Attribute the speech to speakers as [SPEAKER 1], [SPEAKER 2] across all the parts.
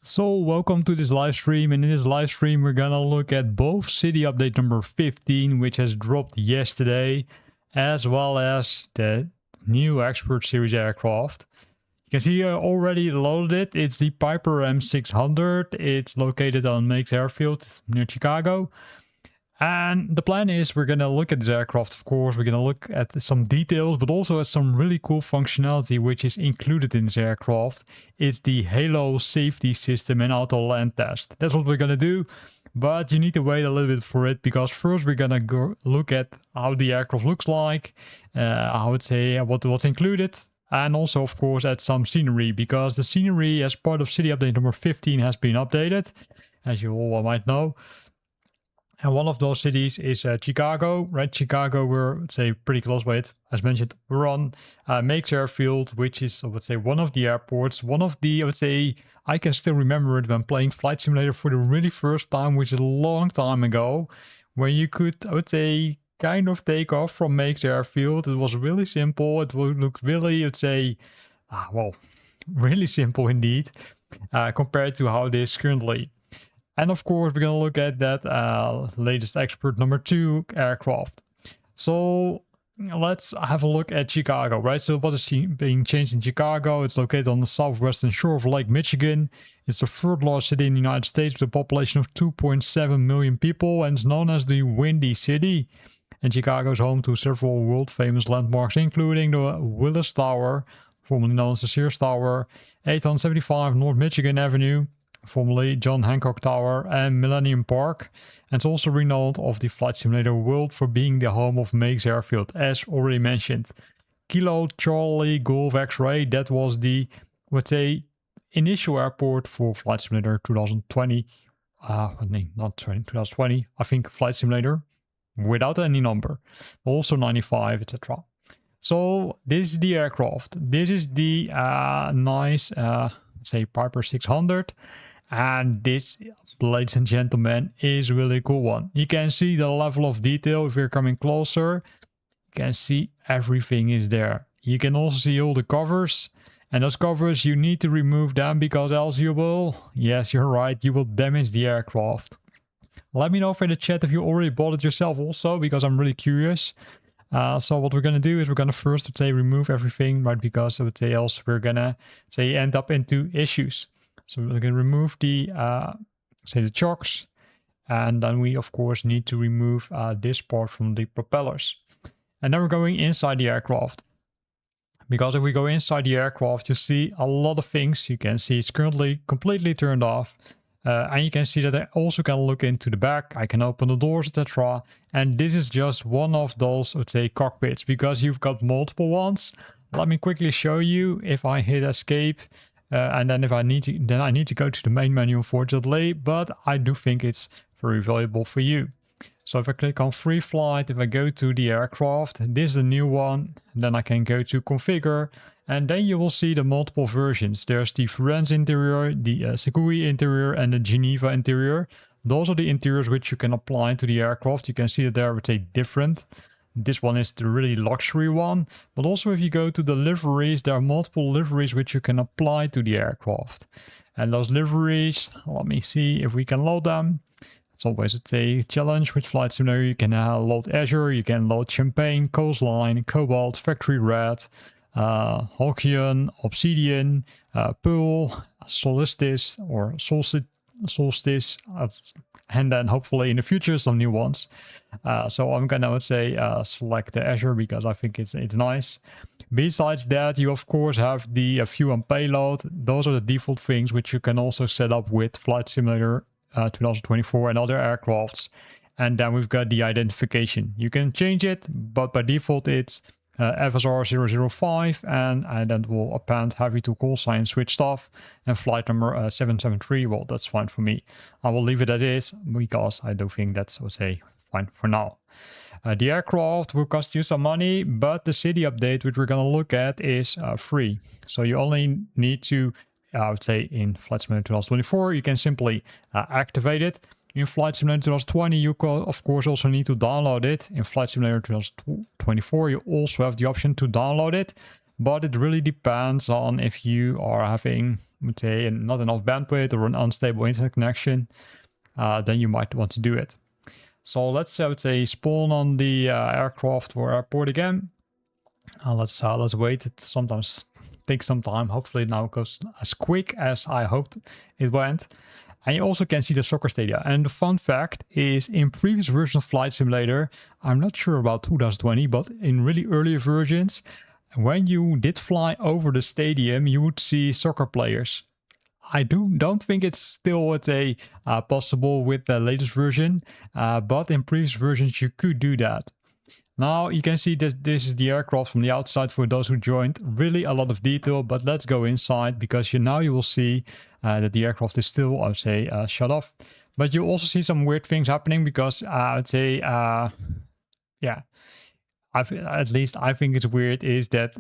[SPEAKER 1] So welcome to this live stream, and in this live stream we're gonna look at both city update number 15, which has dropped yesterday, as well as the new Expert Series aircraft. You can see I already loaded it. It's the Piper M600. It's located on Meigs Field near Chicago. And the plan is we're going to look at this aircraft, of course. We're going to look at some details, but also at some really cool functionality which is included in this aircraft. It's the Halo safety system and Autoland test. That's what we're going to do, but you need to wait a little bit for it, because first we're going to go look at how the aircraft looks like, I would say what's included, and also, of course, at some scenery, because the scenery as part of city update number 15 has been updated, as you all might know. And one of those cities is Chicago, right? Chicago, we're, let's say, pretty close by it. As mentioned, we're on Meigs Field, which is, I would say, one of the airports. One of the, I would say, I can still remember it when playing Flight Simulator for the really first time, which is a long time ago, where you could, I would say, kind of take off from Meigs Field. It was really simple. It looked really, I would say, well, really simple indeed, compared to how it is currently. And of course, we're going to look at that latest Expert number 2 aircraft. So let's have a look at Chicago, right? So what is being changed in Chicago? It's located on the southwestern shore of Lake Michigan. It's the third largest city in the United States with a population of 2.7 million people, and it's known as the Windy City. And Chicago is home to several world-famous landmarks, including the Willis Tower, formerly known as the Sears Tower, 875 North Michigan Avenue, formerly John Hancock Tower, and Millennium Park. And it's also renowned of the Flight Simulator world for being the home of Meigs Field, as already mentioned. Kilo Charlie Golf X-Ray, that was the, let's say, initial airport for Flight Simulator 2020. Not 2020, I think Flight Simulator, without any number. Also 95, etc. So this is the aircraft. This is the nice, say, Piper 600. And this, ladies and gentlemen, is a really cool one. You can see the level of detail. If you're coming closer, you can see everything is there. You can also see all the covers, and those covers, you need to remove them, because else you will, yes, you're right, you will damage the aircraft. Let me know in the chat if you already bought it yourself also, because I'm really curious. So what we're going to do is we're going to first, let's say, remove everything, right? Because I would say else we're going to, say, end up into issues. So we're going to remove the, say, the chocks, and then we, of course, need to remove this part from the propellers. And then we're going inside the aircraft. Because if we go inside the aircraft, you see a lot of things. You can see it's currently completely turned off. And you can see that I also can look into the back. I can open the doors, etc. And this is just one of those, let's say, cockpits, because you've got multiple ones. Let me quickly show you. If I hit escape, and then if I need to, then I need to go to the main menu, unfortunately, but I do think it's very valuable for you. So if I click on free flight, if I go to the aircraft, this is the new one, and then I can go to configure, and then you will see the multiple versions. There's the Firenze interior, the Segui interior, and the Geneva interior. Those are the interiors which you can apply to the aircraft. You can see that they're, I would say, different. This one is the really luxury one, but also if you go to the liveries, there are multiple liveries which you can apply to the aircraft. And those liveries, let me see if we can load them. It's always a challenge with Flight Simulator. You can load Azure, you can load Champagne, Coastline, Cobalt, Factory Red, Halcyon, Obsidian, Pearl, Solstice, or Solstice, and then hopefully in the future some new ones. So I'm gonna, I would say, select the Azure, because I think it's nice. Besides that, you of course have the fuel and payload. Those are the default things which you can also set up with Flight Simulator 2024 and other aircrafts. And then we've got the identification. You can change it, but by default it's FSR005, and then will append heavy to call sign switched off, and flight number 773. Well, that's fine for me. I will leave it as is, because I do think that's, I would say, fine for now. The aircraft will cost you some money, but the city update which we're going to look at is free. So you only need to, I would say, in Flight Simulator 2024, you can simply activate it. In Flight Simulator 2020, you of course also need to download it. In Flight Simulator 2024, you also have the option to download it. but it really depends on if you are having, let's say, not enough bandwidth or an unstable internet connection, then you might want to do it. So let's, I would say, spawn on the aircraft or airport again. Let's wait. It sometimes takes some time. Hopefully now it goes as quick as I hoped it went. And you also can see the soccer stadia. And the fun fact is, in previous versions of Flight Simulator, I'm not sure about 2020, but in really earlier versions, when you did fly over the stadium, you would see soccer players. I don't think it's still possible with the latest version, but in previous versions you could do that. Now you can see that this is the aircraft from the outside for those who joined. Really a lot of detail, but let's go inside, because now you will see that the aircraft is still, I would say, shut off. But you also see some weird things happening, because I would say, yeah, at least I think it's weird is that,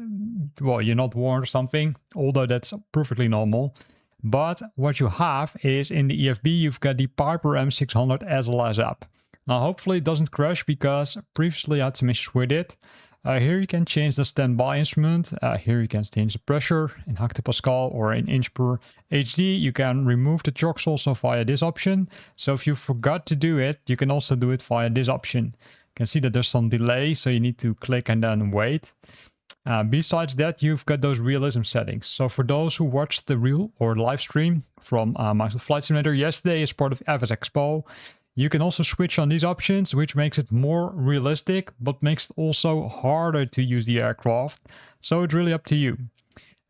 [SPEAKER 1] well, you're not warned or something, although that's perfectly normal. But what you have is in the EFB, you've got the Piper M600 SLS app. Now, hopefully it doesn't crash, because previously I had some issues with it. Here you can change the standby instrument. Here you can change the pressure in hectopascal or in inch per HD. You can remove the chocks also via this option. So if you forgot to do it, you can also do it via this option. You can see that there's some delay, so you need to click and then wait. Besides that, you've got those realism settings. So for those who watched the real or live stream from Meigs Field Flight Simulator yesterday as part of FSExpo, you can also switch on these options, which makes it more realistic, but makes it also harder to use the aircraft. So it's really up to you.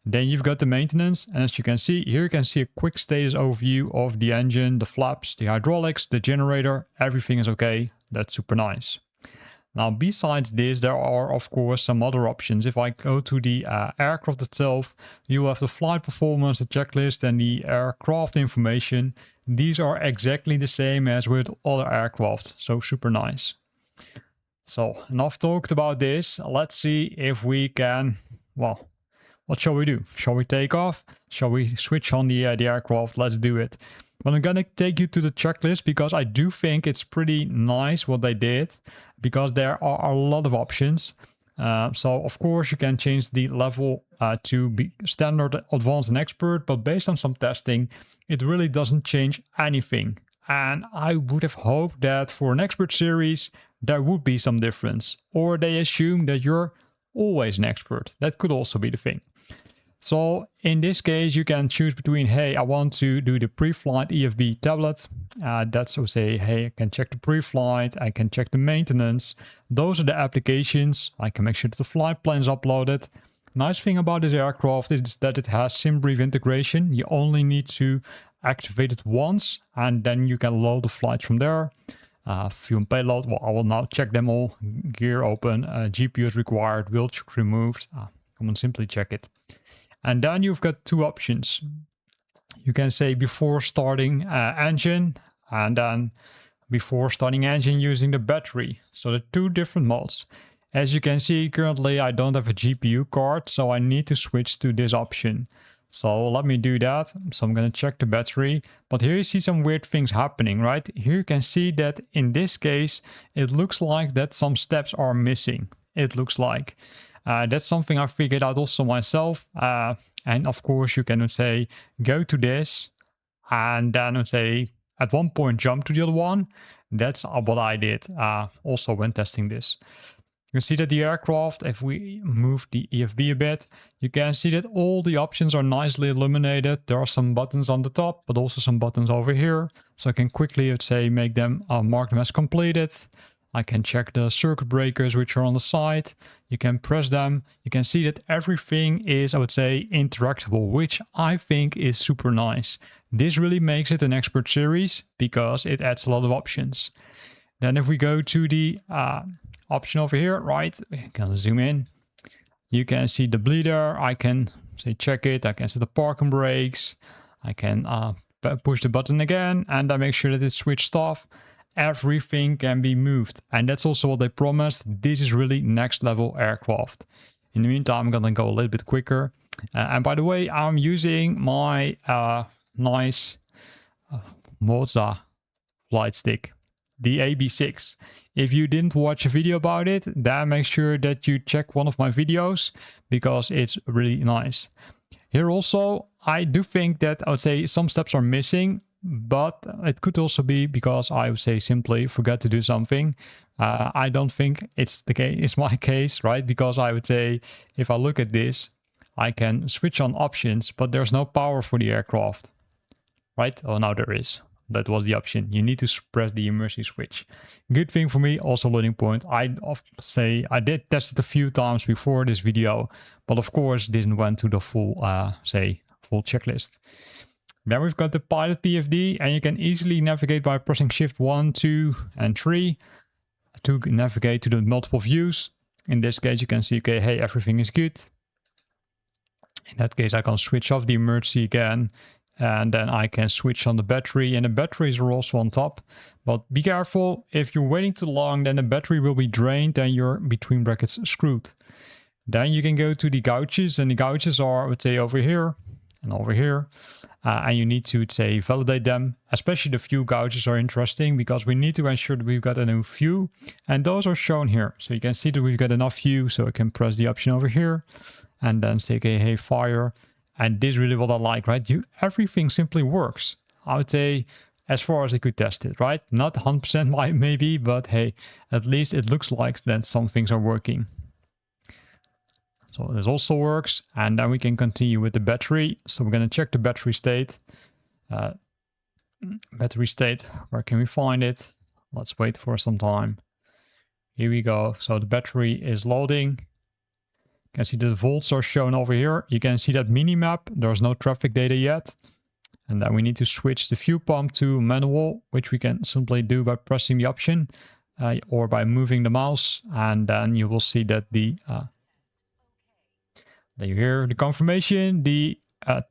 [SPEAKER 1] Then you've got the maintenance, and as you can see, here you can see a quick status overview of the engine, the flaps, the hydraulics, the generator, everything is okay. That's super nice. Now, besides this, there are, of course, some other options. If I go to the aircraft itself, you have the flight performance, the checklist, and the aircraft information. These are exactly the same as with other aircraft, so super nice. So, enough talked about this. Let's see if we can, well, what shall we do? Shall we take off? Shall we switch on the aircraft? Let's do it. But I'm gonna take you to the checklist, because I do think it's pretty nice what they did, because there are a lot of options. So of course you can change the level to be standard, advanced, and expert, but based on some testing, it really doesn't change anything. And I would have hoped that for an expert series, there would be some difference, or they assume that you're always an expert. That could also be the thing. So in this case, you can choose between, hey, I want to do the pre-flight EFB tablet. That's to say, hey, I can check the pre-flight, I can check the maintenance. Those are the applications. I can make sure that the flight plan is uploaded. Nice thing about this aircraft is that it has SimBrief integration. You only need to activate it once, and then you can load the flights from there. Fuel and payload, well, I will now check them all. Gear open, GPU is required, wheel choke removed. Come on, simply check it. And then you've got two options. You can say before starting engine, and then before starting engine using the battery. So the two different modes. As you can see, currently I don't have a GPU card, so I need to switch to this option. So let me do that. So I'm going to check the battery. But here you see some weird things happening, right? Here you can see that in this case, it looks like that some steps are missing. It looks like. That's something I figured out also myself. And of course, you can say, go to this, and then say, at one point, jump to the other one. That's what I did also when testing this. You can see that the aircraft, if we move the EFB a bit, you can see that all the options are nicely illuminated. There are some buttons on the top, but also some buttons over here. So I can quickly, let's say, make them, mark them as completed. I can check the circuit breakers which are on the side. You can press them. You can see that everything is, I would say, interactable, which I think is super nice. This really makes it an expert series because it adds a lot of options. Then if we go to the option over here, right, we can zoom in. You can see the bleeder. I can say check it. I can set the parking brakes. I can push the button again, and I make sure that it's switched off. Everything can be moved, and that's also what they promised. This is really next level aircraft. In the meantime, I'm gonna go a little bit quicker. And by the way, I'm using my nice Moza flight stick. the AB6. If you didn't watch a video about it, then make sure that you check one of my videos because it's really nice. Here also, I do think that I would say some steps are missing, but it could also be because I would say simply forgot to do something. I don't think it's the case, it's my case, right? Because I would say if I look at this, I can switch on options, but there's no power for the aircraft, right? Oh, now there is. That was the option. You need to press the emergency switch. Good thing for me, also learning point. I say I did test it a few times before this video, but of course didn't went to the full, full checklist. Then we've got the pilot PFD, and you can easily navigate by pressing Shift 1, 2, and 3 to navigate to the multiple views. In this case, you can see, okay, hey, everything is good. In that case, I can switch off the emergency again, and then I can switch on the battery, and the batteries are also on top. But be careful, if you're waiting too long, then the battery will be drained and you're between brackets screwed. Then you can go to the gauges, and the gauges are, I would say, over here and over here. And you need to, say, validate them. Especially the view gauges are interesting because we need to ensure that we've got a new view. And those are shown here. So you can see that we've got enough view. So I can press the option over here and then say, okay, hey, fire. And this is really what I like, right? Everything simply works. I would say as far as I could test it, right? Not 100% maybe, but hey, at least it looks like that some things are working. So this also works, and then we can continue with the battery. So we're going to check the battery state. Battery state, where can we find it? Let's wait for some time. Here we go. So the battery is loading. You can see the volts are shown over here. You can see that mini map. There's no traffic data yet. And then we need to switch the fuel pump to manual, which we can simply do by pressing the option or by moving the mouse. And then you will see that then you hear the confirmation, the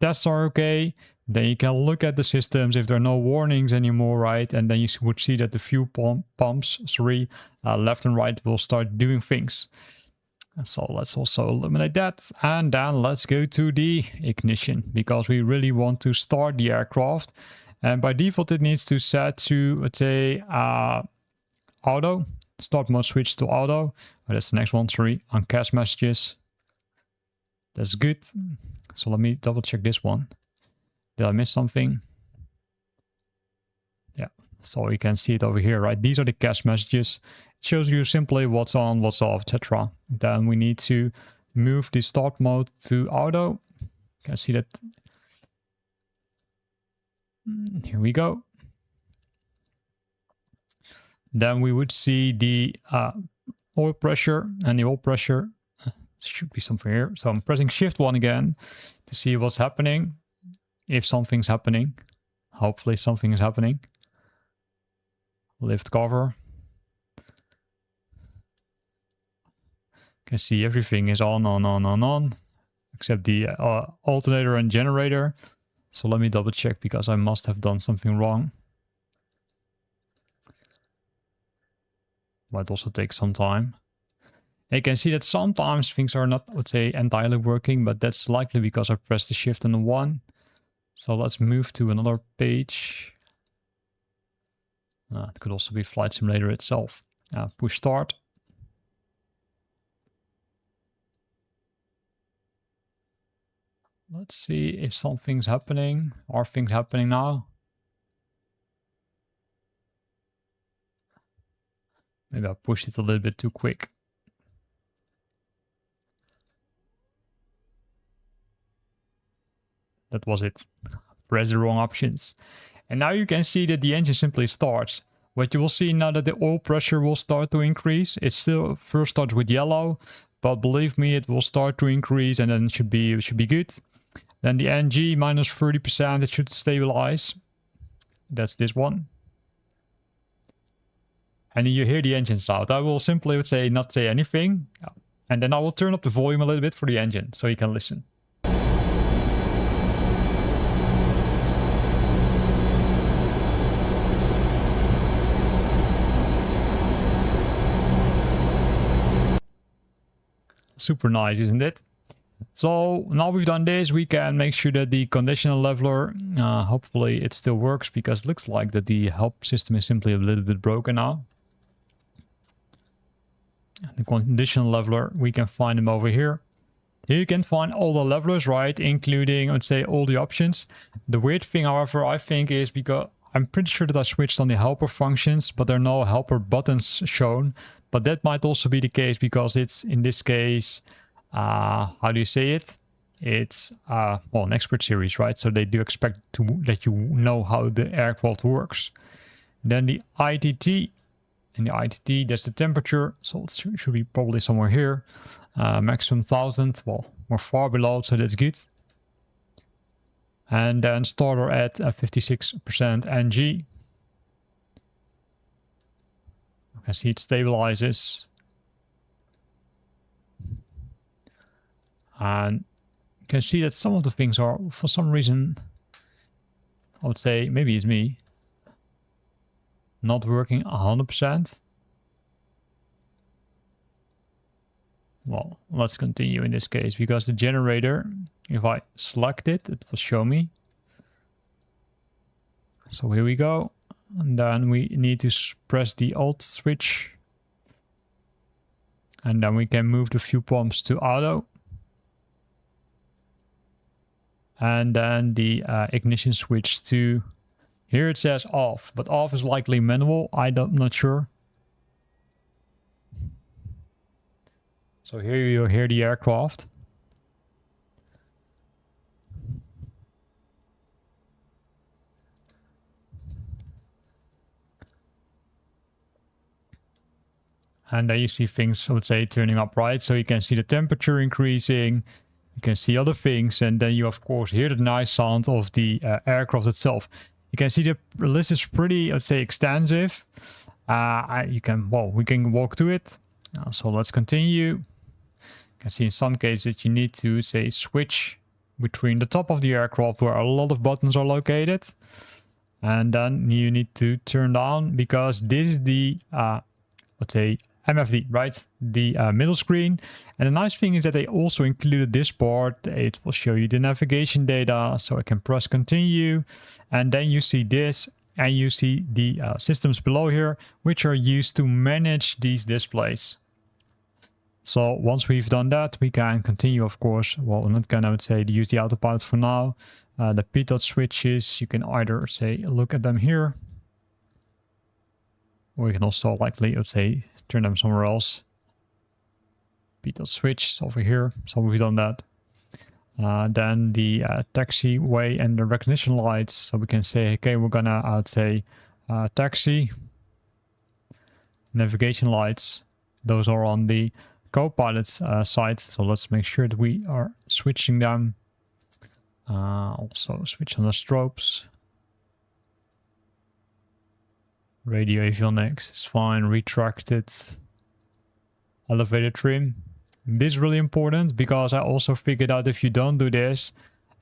[SPEAKER 1] tests are okay. Then you can look at the systems if there are no warnings anymore, right? And then you would see that the fuel pumps, left and right will start doing things. So let's also eliminate that. And then let's go to the ignition because we really want to start the aircraft. And by default, it needs to set to, let's say, auto. Start mode switch to auto. Oh, that's the next one, sorry, on CAS messages. That's good. So let me double check this one. Did I miss something? Yeah, so you can see it over here, right? These are the CAS messages. It shows you simply what's on, what's off, etc. Then we need to move the start mode to auto. You can see that. Here we go. Then we would see the oil pressure, and the oil pressure should be something here. So I'm pressing Shift 1 again to see what's happening. If something's happening. Hopefully something is happening. Lift cover. You can see everything is on. Except the alternator and generator. So let me double check because I must have done something wrong. Might also take some time. You can see that sometimes things are not, I would say, entirely working, but that's likely because I pressed the Shift and the 1. So let's move to another page. It could also be Flight Simulator itself. Push start. Let's see if something's happening. Are things happening now? Maybe I pushed it a little bit too quick. That was it. Press the wrong options. And now you can see that the engine simply starts. What you will see now that the oil pressure will start to increase. It still first starts with yellow, but believe me, it will start to increase and then it should be good. Then the NG minus 30%, it should stabilize. That's this one. And then you hear the engine sound. I will simply not say anything. And then I will turn up the volume a little bit for the engine so you can listen. Super nice, isn't it? So now we've done this, we can make sure that the conditional leveler, hopefully it still works, because it looks like that the help system is simply a little bit broken now. The conditional leveler, we can find them over here. Here you can find all the levelers, right, including, let's say, all the options. The weird thing, however, I think is because I'm pretty sure that I switched on the helper functions, but there are no helper buttons shown. But that might also be the case because it's, in this case, how do you say it? It's, well, an expert series, right? So they do expect that you know how the aircraft works. Then the ITT. In the ITT, that's the temperature, so it should be probably somewhere here. Maximum 1000, well, we're far below, so that's good. And then starter at 56% NG. You can see it stabilizes. And you can see that some of the things are, for some reason, I would say, maybe it's me, not working 100%. Well, let's continue in this case, because the generator, if I select it, it will show me. So here we go. And then we need to press the Alt switch. And then we can move the fuel pumps to auto. And then the ignition switch to, here it says off, but off is likely manual. I'm not sure. So here you hear the aircraft. And then you see things, I would say, turning up, right? So you can see the temperature increasing. You can see other things. And then you, of course, hear the nice sound of the aircraft itself. You can see the list is pretty, let's say, extensive. We can walk to it. So let's continue. You can see in some cases you need to, say, switch between the top of the aircraft where a lot of buttons are located. And then you need to turn down, because this is the, let's say, MFD, right? The middle screen. And the nice thing is that they also included this part. It will show you the navigation data, so I can press continue. And then you see this, and you see the systems below here, which are used to manage these displays. So once we've done that, we can continue, of course. Well, I'm not gonna, I would say, use the autopilot for now. The pitot switches, you can either, say, look at them here, or you can also likely, let's say, turn them somewhere else. Pitot switch is over here, so we've done that. Then the taxiway and the recognition lights, so we can say, okay, we're gonna, I would say, taxi. Navigation lights, those are on the co-pilot's side, so let's make sure that we are switching them. Also switch on the strobes. Radio avionics is fine, retracted. Elevator trim. This is really important, because I also figured out if you don't do this,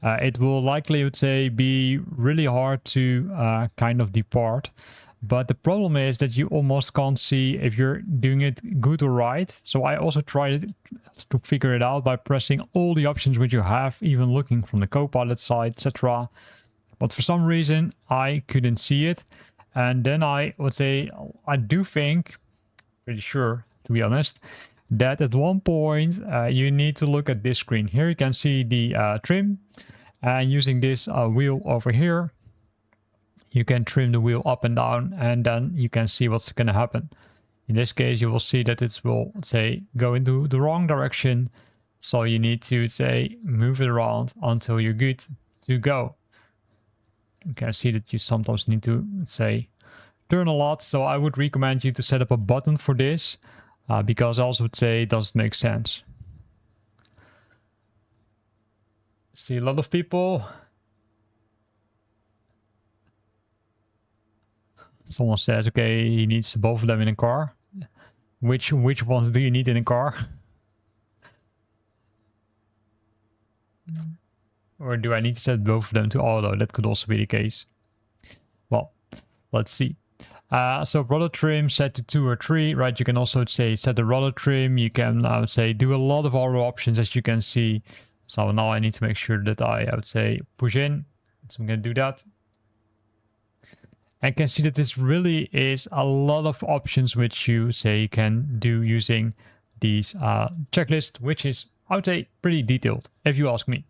[SPEAKER 1] it will likely, I would say, be really hard to kind of depart. But the problem is that you almost can't see if you're doing it good or right. So I also tried to figure it out by pressing all the options which you have, even looking from the co-pilot side, etc. But for some reason, I couldn't see it. And then I would say, I do think, pretty sure, to be honest, that at one point you need to look at this screen. Here you can see the trim, and using this wheel over here, you can trim the wheel up and down, and then you can see what's going to happen. In this case, you will see that it will, say, go into the wrong direction. So you need to, say, move it around until you're good to go. You can see that you sometimes need to, say, turn a lot. So I would recommend you to set up a button for this, because I also would say it doesn't make sense. See a lot of people. Someone says, okay, he needs both of them in a car. Which ones do you need in a car? Or do I need to set both of them to auto? That could also be the case. Well, let's see. So rudder trim set to 2 or 3, right? You can also say set the rudder trim. You can, I would say, do a lot of auto options, as you can see. So now I need to make sure that I would say push in. So I'm going to do that. And you can see that this really is a lot of options which you say can do using these checklist, which is, I would say, pretty detailed, if you ask me.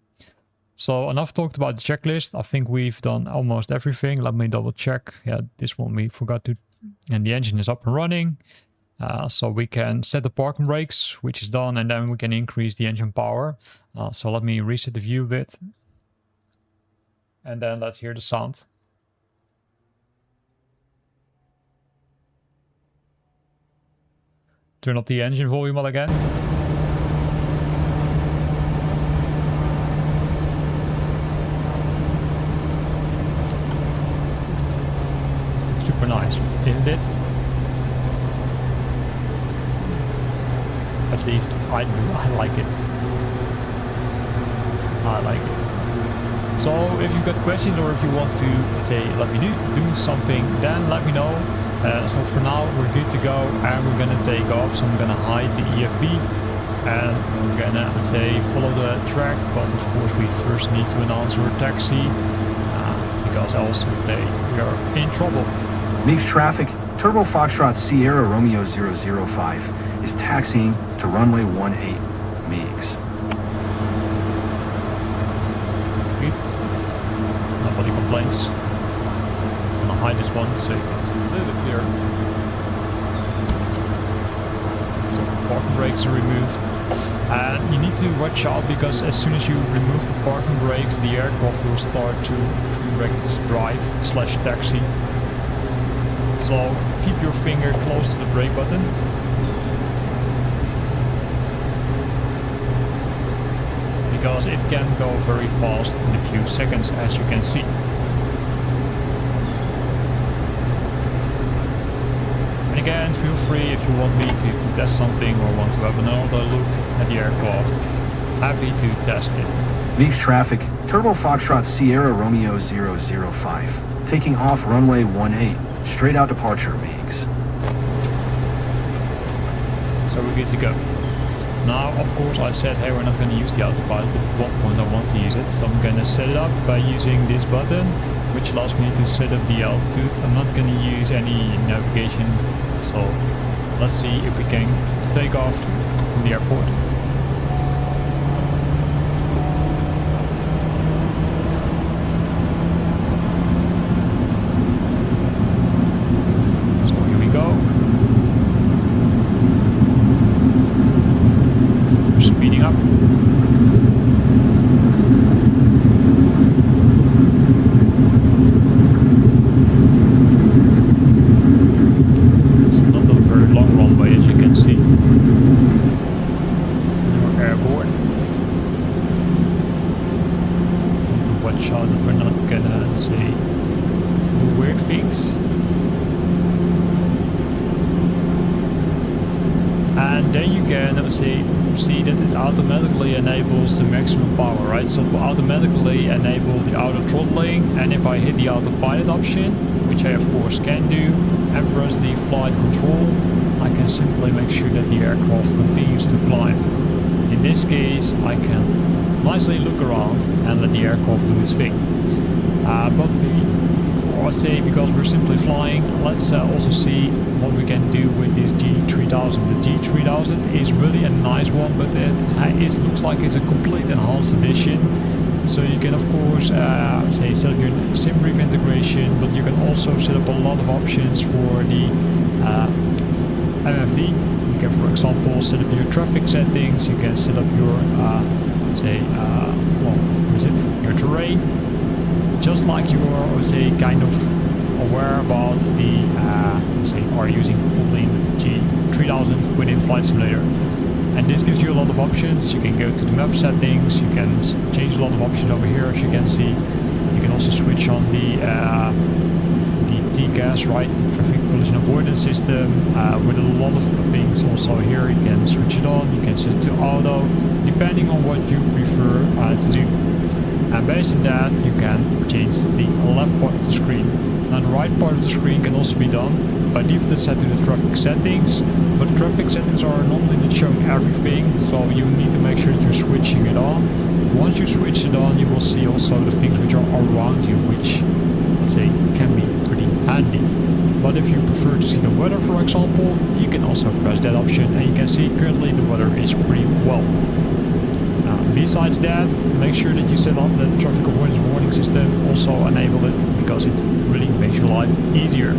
[SPEAKER 1] So enough talked about the checklist. I think we've done almost everything. Let me double check. Yeah, this one we forgot to, and the engine is up and running. So we can set the parking brakes, which is done, and then we can increase the engine power. So let me reset the view a bit. And then let's hear the sound. Turn up the engine volume again. It's super nice, isn't it? At least I like it. I like it. So if you've got questions or if you want to say let me do something, then let me know. So for now we're good to go, and we're gonna take off. So I'm gonna hide the EFB, and we're gonna say follow the track, but of course we first need to announce our taxi, because else we say we are in trouble.
[SPEAKER 2] Meigs traffic, Turbo Foxtrot Sierra Romeo 005 is taxiing to runway 18, Meigs.
[SPEAKER 1] Good. Nobody complains. Just gonna hide this one so it's a little bit clearer. So parking brakes are removed. And you need to watch out, because as soon as you remove the parking brakes, the aircraft will start to direct drive / taxi. So keep your finger close to the brake button. Because it can go very fast in a few seconds, as you can see. And again, feel free if you want me to test something or want to have another look at the aircraft. Happy to test it.
[SPEAKER 2] Meigs traffic, Turbo Foxtrot Sierra Romeo 005, taking off runway 18, straight out departure, Meigs.
[SPEAKER 1] So we're good to go. Now, of course, I said, hey, we're not going to use the autopilot, but at one point I want to use it. So I'm going to set it up by using this button, which allows me to set up the altitude. I'm not going to use any navigation. So let's see if we can take off from the airport. So here we go. We're speeding up. See that it automatically enables the maximum power, right? So it will automatically enable the auto throttling, and if I hit the autopilot option, which I of course can do, and press the flight control, I can simply make sure that the aircraft continues to climb. In this case, I can nicely look around and let the aircraft do its thing. But before I say, because we're simply flying, let's also see what we can do with this G3000. The G3000 is really a nice one, but it looks like it's a complete enhanced edition. So you can of course say set up your SimBrief integration, but you can also set up a lot of options for the MFD. You can, for example, set up your traffic settings. You can set up your your terrain. Just like you are, say, kind of aware about the, are using probably G3000 within Flight Simulator. And this gives you a lot of options. You can go to the map settings, you can change a lot of options over here, as you can see. You can also switch on the TCAS, right, the traffic collision avoidance system, with a lot of things also here. You can switch it on, you can set it to auto, depending on what you prefer to do. And based on that, you can change the left part of the screen. on the right part of the screen can also be done. By default it's set to the traffic settings, but the traffic settings are normally not showing everything, so you need to make sure that you're switching it on. Once you switch it on, you will see also the things which are around you, which, let's say, can be pretty handy. But if you prefer to see the weather, for example, you can also press that option, and you can see currently the weather is pretty well. Besides that, make sure that you set up the traffic avoidance warning system, also enable it, because it really makes your life easier.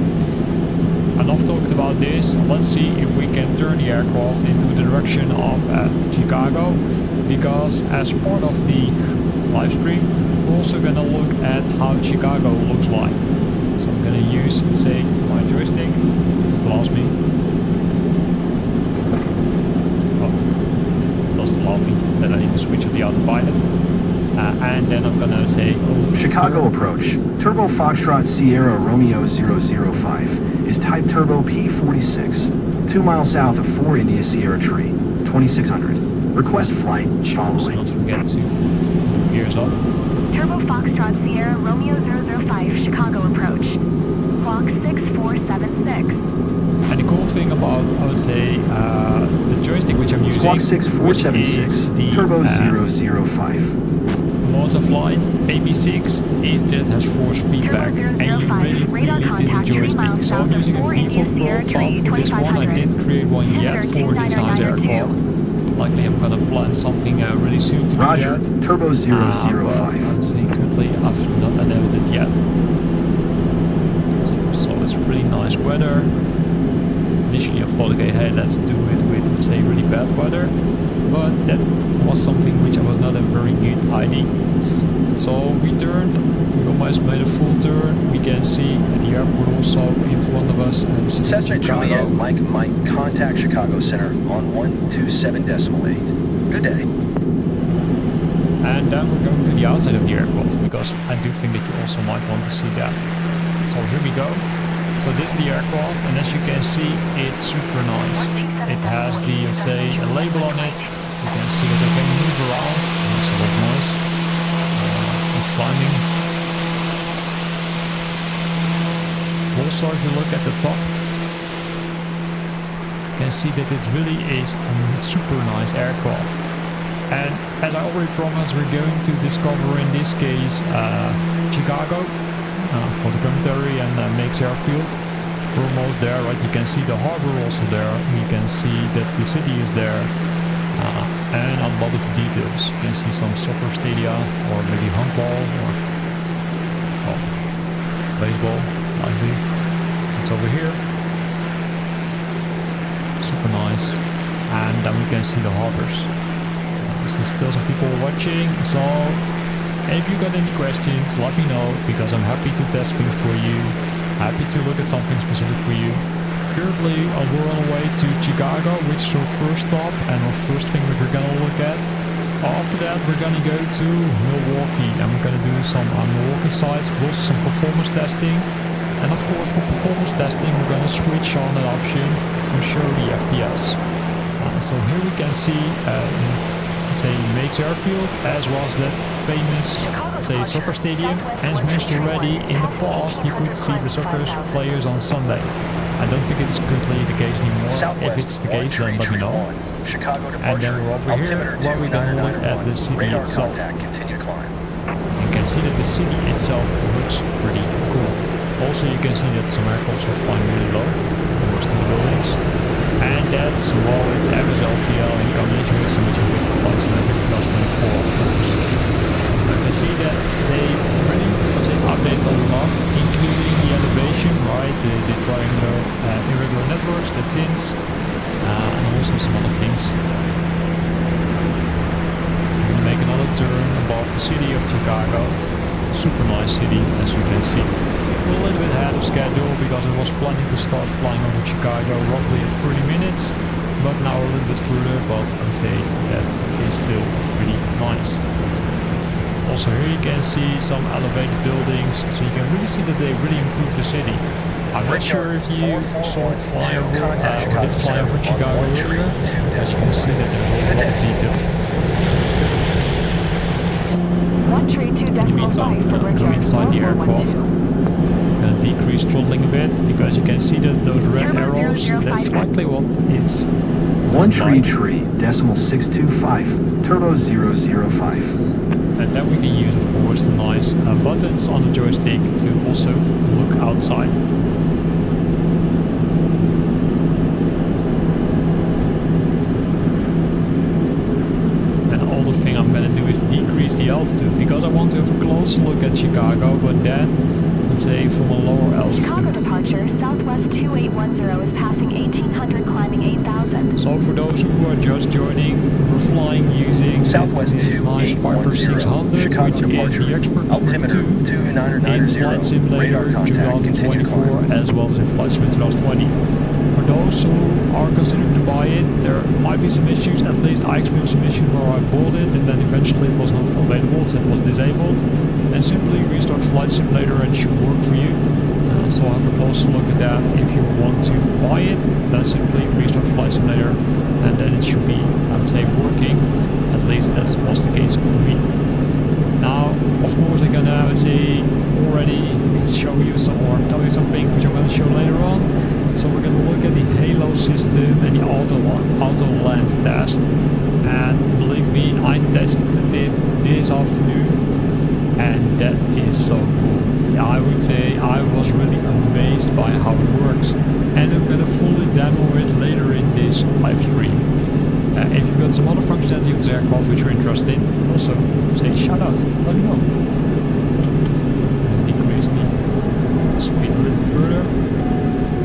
[SPEAKER 1] Enough talked about this. Let's see if we can turn the aircraft into the direction of Chicago, because as part of the live stream we're also going to look at how Chicago looks like. So I'm going to use, say, my joystick. It allows me. Oh, it doesn't allow me. Then I need to switch to the autopilot. And then I'm going to say...
[SPEAKER 2] Chicago approach. Turbo Foxtrot Sierra Romeo 005 is type Turbo P46, 2 miles south of 4 India Sierra Tree, 2600. Request flight following.
[SPEAKER 1] Don't forget to ears up.
[SPEAKER 3] Turbo Foxtrot Sierra Romeo 005 Chicago approach. Clock 6476.
[SPEAKER 1] And the cool thing about, I would say, the joystick which I'm using,
[SPEAKER 2] Squawk
[SPEAKER 1] which
[SPEAKER 2] 6476,
[SPEAKER 1] is the
[SPEAKER 2] Turbo 005.
[SPEAKER 1] motor flight AB6, is that it has force feedback, and you really feel it in the joystick. So I'm using a default profile for this one. I didn't create one yet for this nice aircraft. Likely I'm gonna plan something really soon to do
[SPEAKER 2] Roger,
[SPEAKER 1] that.
[SPEAKER 2] Turbo 005.
[SPEAKER 1] But I'm saying currently I've not enabled it yet. So it's really nice weather. Initially I thought, okay, hey, let's do it with, say, really bad weather, but that was something which was not a very good idea. So we turned, we almost made a full turn. We can see the airport also in front of us, and
[SPEAKER 4] Cessna Juliet, Mike, contact Chicago Center on 127.8. Good day.
[SPEAKER 1] And then we're going to the outside of the aircraft, because I do think that you also might want to see that. So here we go. So this is the aircraft, and as you can see, it's super nice. It has the, let's say, a label on it. You can see that it can move around. That's a lot nice. It's climbing. Also, if you look at the top, you can see that it really is a super nice aircraft. And as I already promised, we're going to discover in this case Chicago. Photogrammetry and Meigs Field. We're almost there, right? You can see the harbor also there. You can see that the city is there, and a lot of details. You can see some soccer stadia, or maybe handball, or baseball, likely. It's over here. Super nice. And then we can see the harbors. There's still some people watching, so if you got any questions, let me know, because I'm happy to test things for you, happy to look at something specific for you. Currently, we're on our way to Chicago, which is our first stop and our first thing that we're gonna look at. After that, we're gonna go to Milwaukee, and we're gonna do some Milwaukee sites, but also some performance testing. And of course, for performance testing, we're gonna switch on an option to show the FPS. So here we can see, say, Meigs Field, as well as that famous, say, soccer stadium. And as mentioned already, in the past you could see the soccer players on Sunday. I don't think it's currently the case anymore. If it's the case, then let me know. And then we're over here, where we're gonna look at the city itself. You can see that the city itself looks pretty cool. Also, you can see that some aircrafts are flying really low, towards the buildings. And that's, well, it's FSLTL in combination with some FlightSimExpo 2024, of course. You can see that they already, let's say, update a lot, including the elevation, right, the triangular irregular networks, the tints, and also some other things. So we're gonna make another turn above the city of Chicago. Super nice city, as you can see. We're a little bit ahead of schedule, because I was planning to start flying over Chicago roughly at 30 minutes, but now a little bit further, but I would say that is still pretty nice. Also here you can see some elevated buildings, so you can really see that they really improved the city. I'm not sure if you saw it fly over, or did fly over Chicago earlier, but you can see that there's a lot of detail. In the meantime, I'm going to go inside the aircraft. I'm going to decrease throttling a bit, because you can see that those red
[SPEAKER 3] Turbo
[SPEAKER 1] arrows,
[SPEAKER 3] 005.
[SPEAKER 1] that's likely what it's
[SPEAKER 2] One
[SPEAKER 1] doesn't
[SPEAKER 2] tree,
[SPEAKER 1] like.
[SPEAKER 2] decimal 625, turbo 005.
[SPEAKER 1] And then we can use, of course, the nice buttons on the joystick to also look outside. And all the thing I'm gonna do is decrease the altitude, because I want to have a close look at Chicago, but then, let's say, from a lower
[SPEAKER 3] Chicago
[SPEAKER 1] altitude.
[SPEAKER 3] departure, Southwest 2810 is passing 1800, climbing 8000.
[SPEAKER 1] So for those who are just joining, we're flying using
[SPEAKER 4] Southwest
[SPEAKER 1] this nice Piper 600,
[SPEAKER 4] Chicago
[SPEAKER 1] which is
[SPEAKER 4] departure.
[SPEAKER 1] the Expert number
[SPEAKER 4] Altimeter
[SPEAKER 1] 2 in
[SPEAKER 4] 2990.
[SPEAKER 1] Flight Simulator
[SPEAKER 4] Radar contact, continue
[SPEAKER 1] 2024 as well as in Flight Simulator 2020. For those who are considering to buy it, there might be some issues. At least I experienced some issues where I bought it and then eventually it was not available, so it was disabled. And simply restart Flight Simulator and it should work for you. So have a closer look at that. If you want to buy it, then simply restart Flight Simulator and then it should be, I would say, working. At least that was the case for me. Now, of course, I'm gonna, I would say, already show you some or tell you something which I'm gonna show later on. So we're gonna look at the Halo system and the Autoland test. And believe me, I tested it this afternoon, and that is so cool. I would say I was really amazed by how it works, and I'm gonna fully demo it later in this live stream. If you've got some other functionality of this aircraft which you're interested in, also say shout out, let me know. Decrease the speed a little further.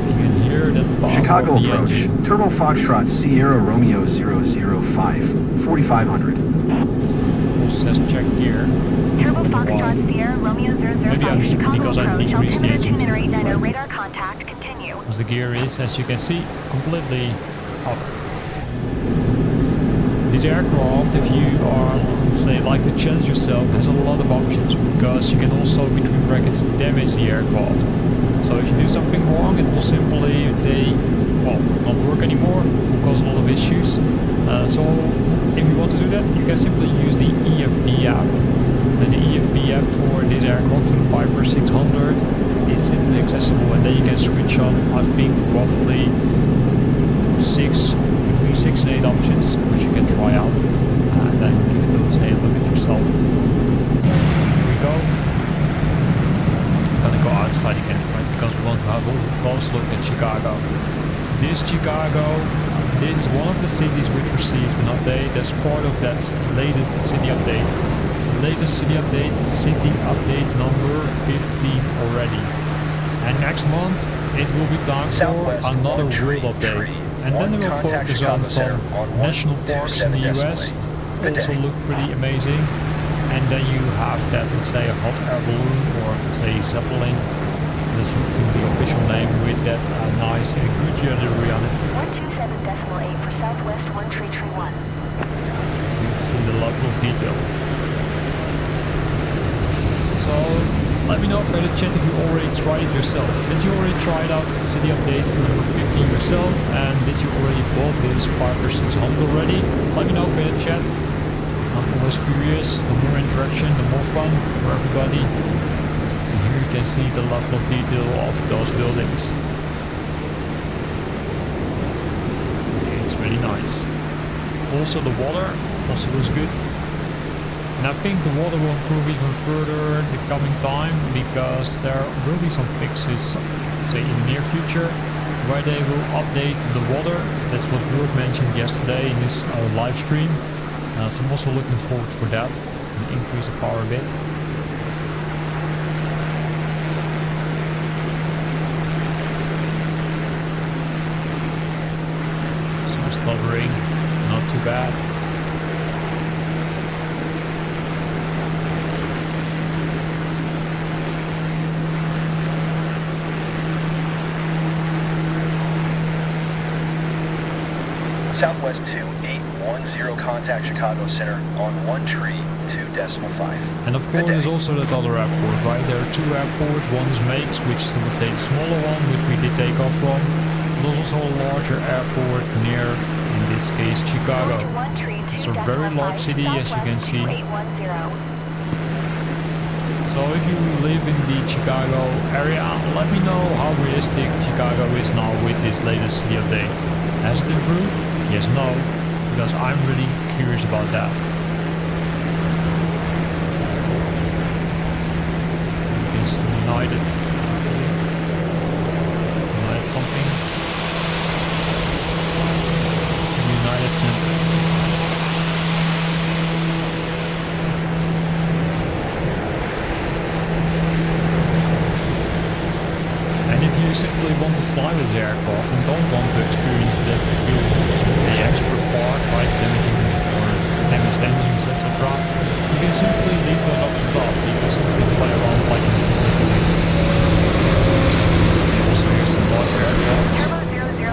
[SPEAKER 1] You can hear that bomb
[SPEAKER 2] Chicago
[SPEAKER 1] of the
[SPEAKER 2] approach,
[SPEAKER 1] engine.
[SPEAKER 2] Turbo Foxtrot Sierra Romeo 005, 4500.
[SPEAKER 1] Also says check gear.
[SPEAKER 3] Turbo Foxtrot Sierra Romeo 005,
[SPEAKER 1] Maybe I mean
[SPEAKER 3] Chicago
[SPEAKER 1] because I
[SPEAKER 3] approach,
[SPEAKER 1] decreased the
[SPEAKER 3] altimeter
[SPEAKER 1] engine.
[SPEAKER 3] 2990, radar contact, continue.
[SPEAKER 1] As the gear is, as you can see, completely up. This aircraft, if you are, say, like to challenge yourself, has a lot of options, because you can also, between brackets, damage the aircraft. So if you do something wrong, it will simply, say, well, not work anymore, will cause a lot of issues. So if you want to do that, you can simply use the EFB app. And the EFB app for this aircraft, for the Piper 600, is simply accessible, and then you can switch on, I think, roughly between 6 and 8 options, which you can try out, and then give them, say, a look at yourself. So here we go. I'm gonna go outside again, right, because we want to have a close look at Chicago. This Chicago, this is one of the cities which received an update as part of that latest city update. Latest city update number 15 already. And next month it will be time for another world update. And then we will focus on some national parks in the US. Also look pretty amazing. And then you have that, let's say, a hot air balloon, or let's say Zeppelin. That's something the official name with that nice Goodyear livery on it.
[SPEAKER 3] 127.8 for Southwest 1331.
[SPEAKER 1] You can see the level of detail. So let me know in the chat if you already tried it yourself. Did you already try it out, city update number 15 yourself? And did you already bought this Piper 600 already? Let me know in the chat. I'm always curious. The more interaction, the more fun for everybody. And here you can see the level of detail of those buildings. It's really nice. Also the water also looks good. And I think the water will improve even further in the coming time, because there will be some fixes, say, in the near future, where they will update the water. That's what Björk mentioned yesterday in his live stream. So I'm also looking forward for that, and increase the power a bit. Some stuttering, not too bad.
[SPEAKER 4] Southwest 2810, contact Chicago Center on 132.5.
[SPEAKER 1] And of course there's also that other airport, right? There are two airports. One is Meigs, which is, I would say, the smaller one, which we did take off from. But there's also a larger airport near, in this case, Chicago. It's a very large city, as you can see. So if you live in the Chicago area, let me know how realistic Chicago is now with this latest city update. Has it improved? Yes or no? Because I'm really curious about that. It's United something. United Center. And if you simply want to fly with the aircraft and don't want to experience the expert part, like damaging or damaged engines, etc., you can simply leave that up to top. You can simply fly around like you also use some larger aircraft.
[SPEAKER 3] Turbo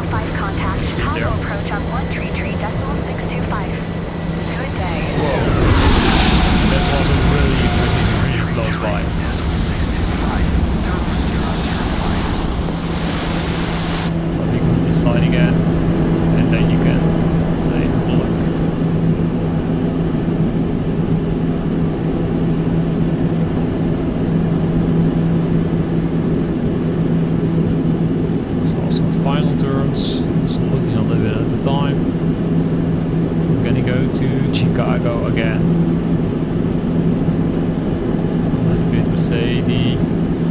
[SPEAKER 3] 005 contact, Chicago approach on 133.625. Good day.
[SPEAKER 1] Whoa. That was a really close by. Let me go to the side again, and then you can say, have a look. So also final turns, so looking a little bit at the time. I'm gonna go to Chicago again. A little bit to say the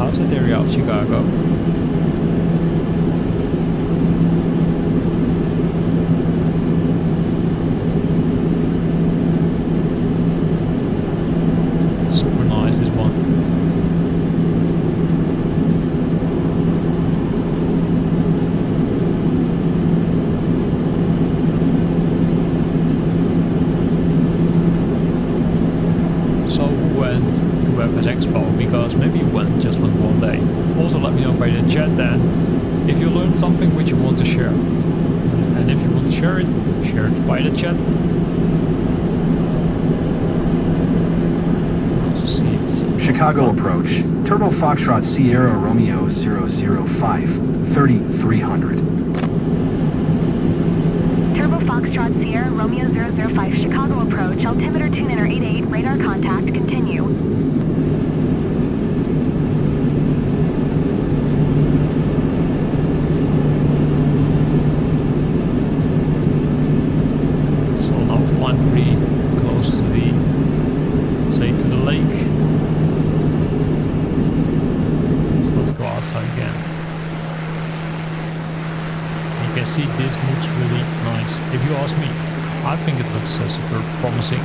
[SPEAKER 1] outside area of Chicago. Super nice, this one. So who went to FSExpo? Because maybe you just went one day. Also let me know via the chat then if you learned something which you want to share. And if you want to share it by the chat. Also see it.
[SPEAKER 2] Chicago approach. Turbo Foxtrot Sierra Romeo 005, 3300.
[SPEAKER 3] Turbo Foxtrot Sierra Romeo 005 Chicago approach, altimeter tune inner 88, radar contact, continue.
[SPEAKER 1] So now we're flying pretty close to the, say, to the lake. So let's go outside again. You can see this looks really nice. If you ask me, I think it looks super promising.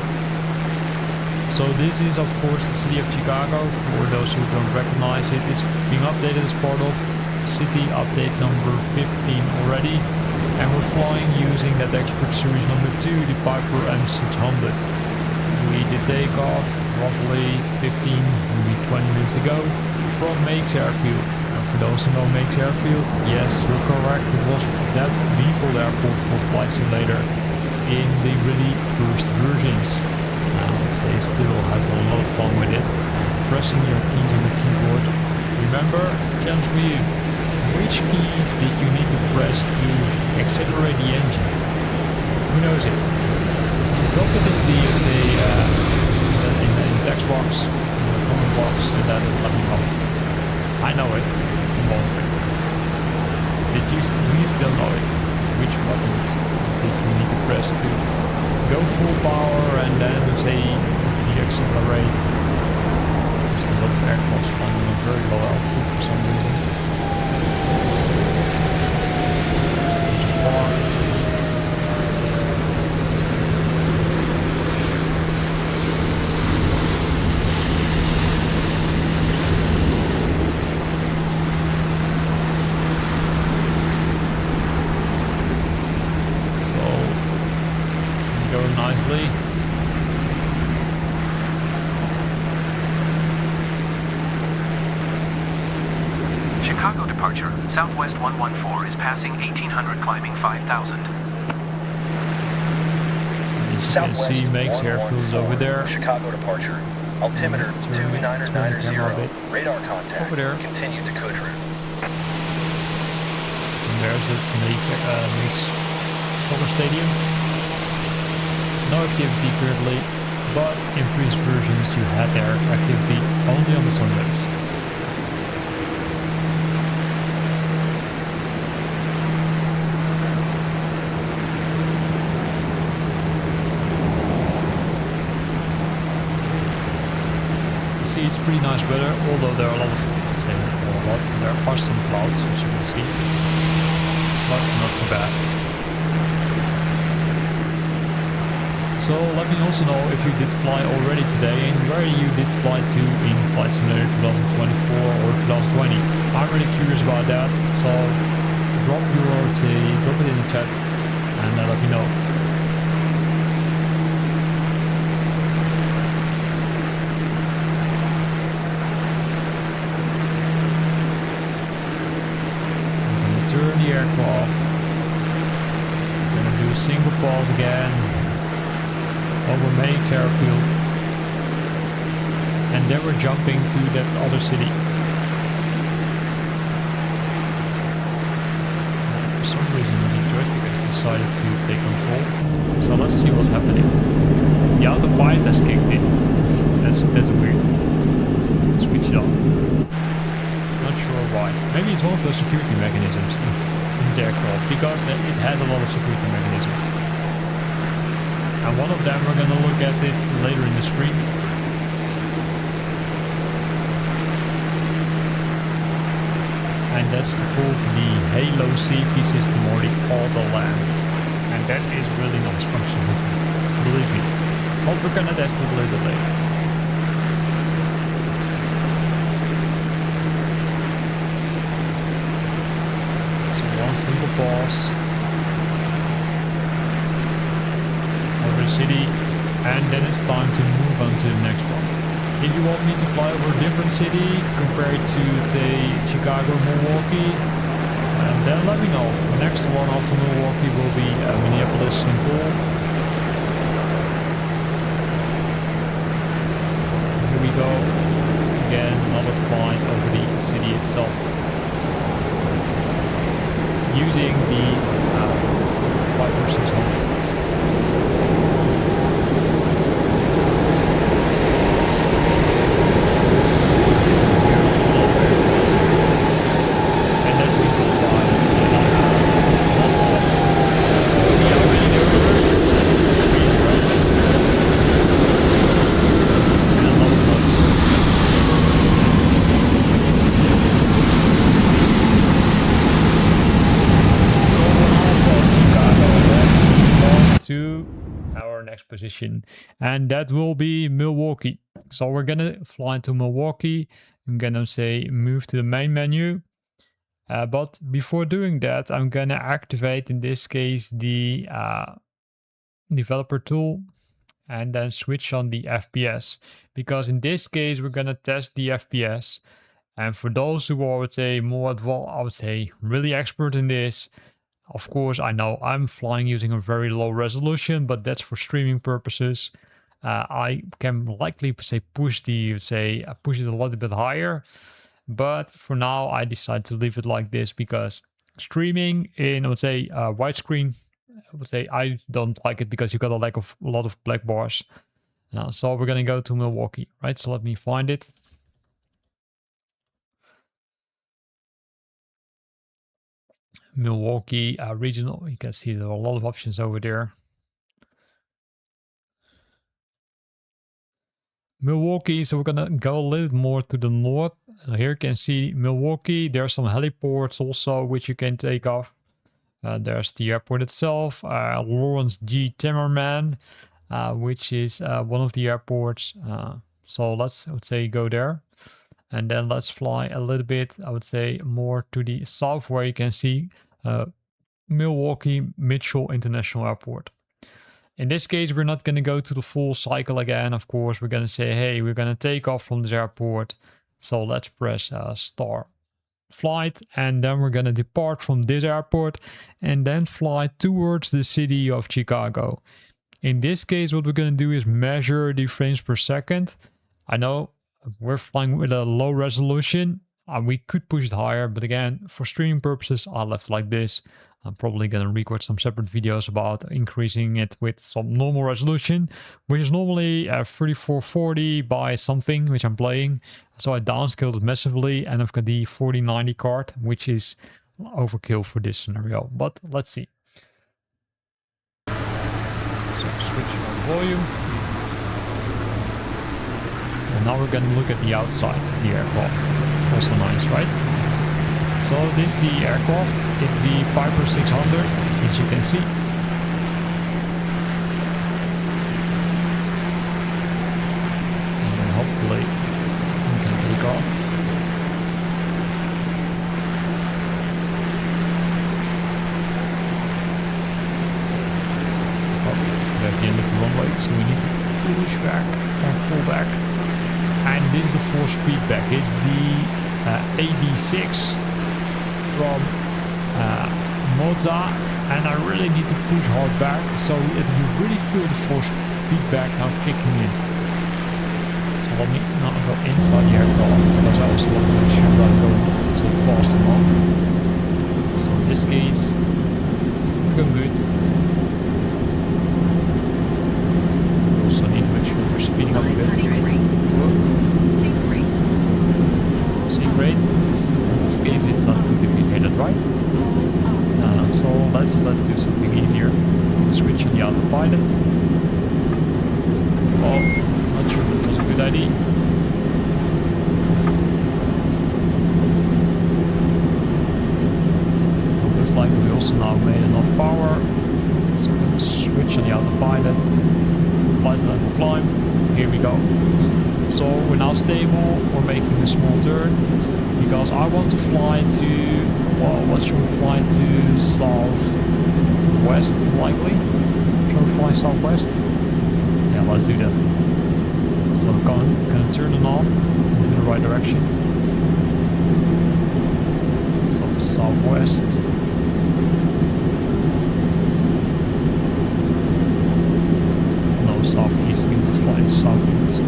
[SPEAKER 1] So this is of course the city of Chicago. For those who don't recognize it, it's being updated as part of city update number 15 already. And we're flying using that Expert Series number 2, the Piper M600. We did take off roughly 15, maybe 20 minutes ago from Meigs Airfield. And for those who know Meigs Airfield, yes, you're correct. It was that default airport for flight simulator in the really first versions. They still have a lot of fun with it. Pressing your keys on the keyboard. Remember, challenge for you. Which keys did you need to press to accelerate the engine? Who knows it? Drop it in the, say, in the text box, in the comment box, and then let me know. I know it. Come on. Do you still know it? Which buttons did you need to press to go full power and then say de-accelerate? There's a lot of aircraft flying on a very low altitude for some reason. So, go nicely.
[SPEAKER 5] Chicago departure, Southwest 114 is passing 1800 climbing 5000.
[SPEAKER 1] As you can see, Meigs Airfield is over there.
[SPEAKER 4] Chicago departure. Altimeter 2990, radar contact.
[SPEAKER 1] Over there.
[SPEAKER 4] Continue to code route.
[SPEAKER 1] And there's the Meigs Soccer Stadium. No activity currently. but in previous versions you had their activity only on the Sundays. See, it's pretty nice weather, although there are a lot of, there are some clouds, as you can see, but not too bad. So let me also know if you did fly already today and where you did fly to in Flight Simulator 2024 or 2020. I'm really curious about that, so drop it in the chat and let me know. Turn the aircraft. I'm gonna do a single pause again over Meigs Field, and then we're jumping to that other city. For some reason the joystick has decided to take control, so let's see what's happening. The autopilot has kicked in. That's weird. Switch it off. Not sure why. Maybe it's one of those security mechanisms in the aircraft, because it has a lot of security mechanisms. And one of them we're gonna look at it later in the stream. And that's called the Halo safety system, or the Autoland. And that is really nice functionality, believe me. Hope we're gonna test it a little bit later. Simple pause over the city, and then it's time to move on to the next one. If you want me to fly over a different city compared to, say, Chicago or Milwaukee, then let me know. The next one after Milwaukee will be Minneapolis-St. Here we go. Again, another flight over the city itself, using the Piper 600. And that's we could fly. See how many there were? And a lot of bugs. To our next position, and that will be Milwaukee. So we're gonna fly to Milwaukee. I'm gonna say move to the main menu, but before doing that I'm gonna activate, in this case, the developer tool, and then switch on the FPS, because in this case we're gonna test the FPS. And for those who are, I would say, more advanced, I would say really expert in this, of course, I know I'm flying using a very low resolution, but that's for streaming purposes. I can likely say push it a little bit higher, but for now I decided to leave it like this, because streaming in, I would say, widescreen, I would say I don't like it, because you got a lot of black bars. So we're gonna go to Milwaukee, right? So let me find it. Milwaukee regional, you can see there are a lot of options over there. Milwaukee, so we're gonna go a little more to the north. Here you can see Milwaukee. There are some heliports also which you can take off. There's the airport itself, Lawrence G. Timmerman, which is one of the airports. So let's, I would say, go there. And then let's fly a little bit, I would say, more to the south, where you can see Milwaukee Mitchell International Airport. In this case, we're not going to go to the full cycle again. Of course, we're going to say, hey, we're going to take off from this airport. So let's press start flight, and then we're going to depart from this airport and then fly towards the city of Chicago. In this case, what we're going to do is measure the frames per second. I know we're flying with a low resolution. We could push it higher, but again, for streaming purposes, I left like this. I'm probably going to record some separate videos about increasing it with some normal resolution, which is normally 3440 by something, which I'm playing. So I downscaled it massively, and I've got the 4090 card, which is overkill for this scenario. But let's see. So switch on volume. And now we're going to look at the outside of the aircraft. Also nice, right? So this is the aircraft. It's the Piper 600, as you can see. And then hopefully we can take off. Oh, there's the end of the runway, so we need to push back and pull back. And this is the force feedback. It's the AB6 from Moza, and I really need to push hard back, so it will really feel the force feedback now kicking in. So let me not go inside the aircraft, because I also want to make sure that I'm going so fast enough. So in this case, we're going good. We also need to make sure we're speeding up a bit. Sync rate. In this case, it's not good if you hit it right. So let's do something easier. Switch on the autopilot. Oh, not sure if it was a good idea. It looks like we also now made enough power. So we'll switch on the autopilot. Flight level climb. Here we go. So we're now stable. We're making a small turn. Because I want to fly to, well, what should we fly to? Southwest, likely. Should we fly southwest? Yeah, let's do that. So I'm gonna turn it on into the right direction. So southwest. No, southeast, we need to fly southeast.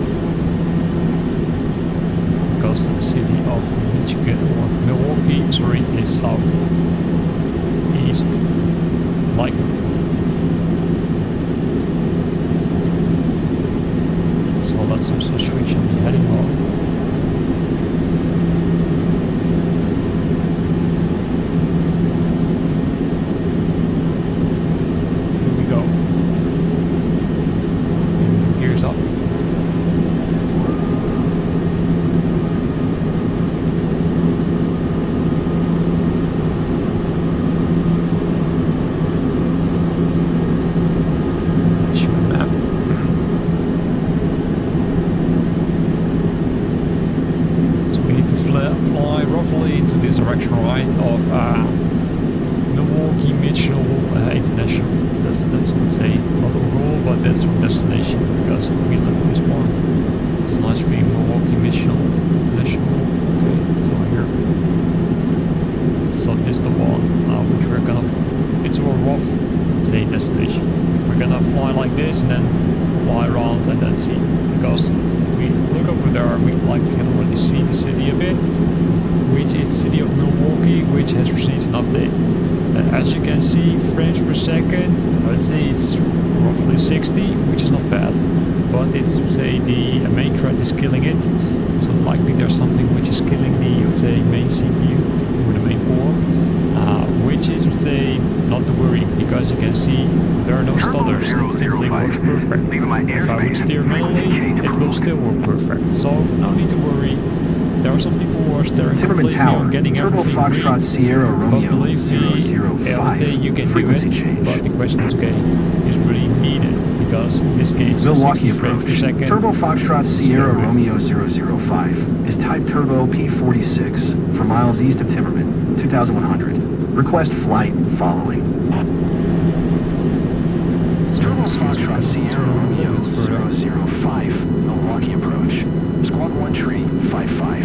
[SPEAKER 1] Because the city of Michigan, or Milwaukee, sorry, is southeast, like. So let's also switch on the heading mode. Here we go. And gears up. As you can see, frames per second, I'd say it's roughly 60, which is not bad, but it's, say, the main thread is killing it, so likely there's something which is killing the, say, main CPU or the main core, which is, say, not to worry, because you can see there are no stutters, it simply works perfect. If I would steer manually, it will still work perfect, so no need to worry. There are some people who are staring completely on getting everything green,
[SPEAKER 2] Sierra
[SPEAKER 1] but
[SPEAKER 2] Romeo
[SPEAKER 1] believe me, everything you can do it, but the question is, okay, is really needed, because in this case,
[SPEAKER 2] Milwaukee
[SPEAKER 1] 60 frames per second.
[SPEAKER 2] Turbo Foxtrot Sierra Romeo 005 is Type Turbo P46 for miles east of Timmerman, 2100. Request flight following. Turbo Foxtrot Sierra Romeo 005, Milwaukee approach. Squawk 1 tree, 55.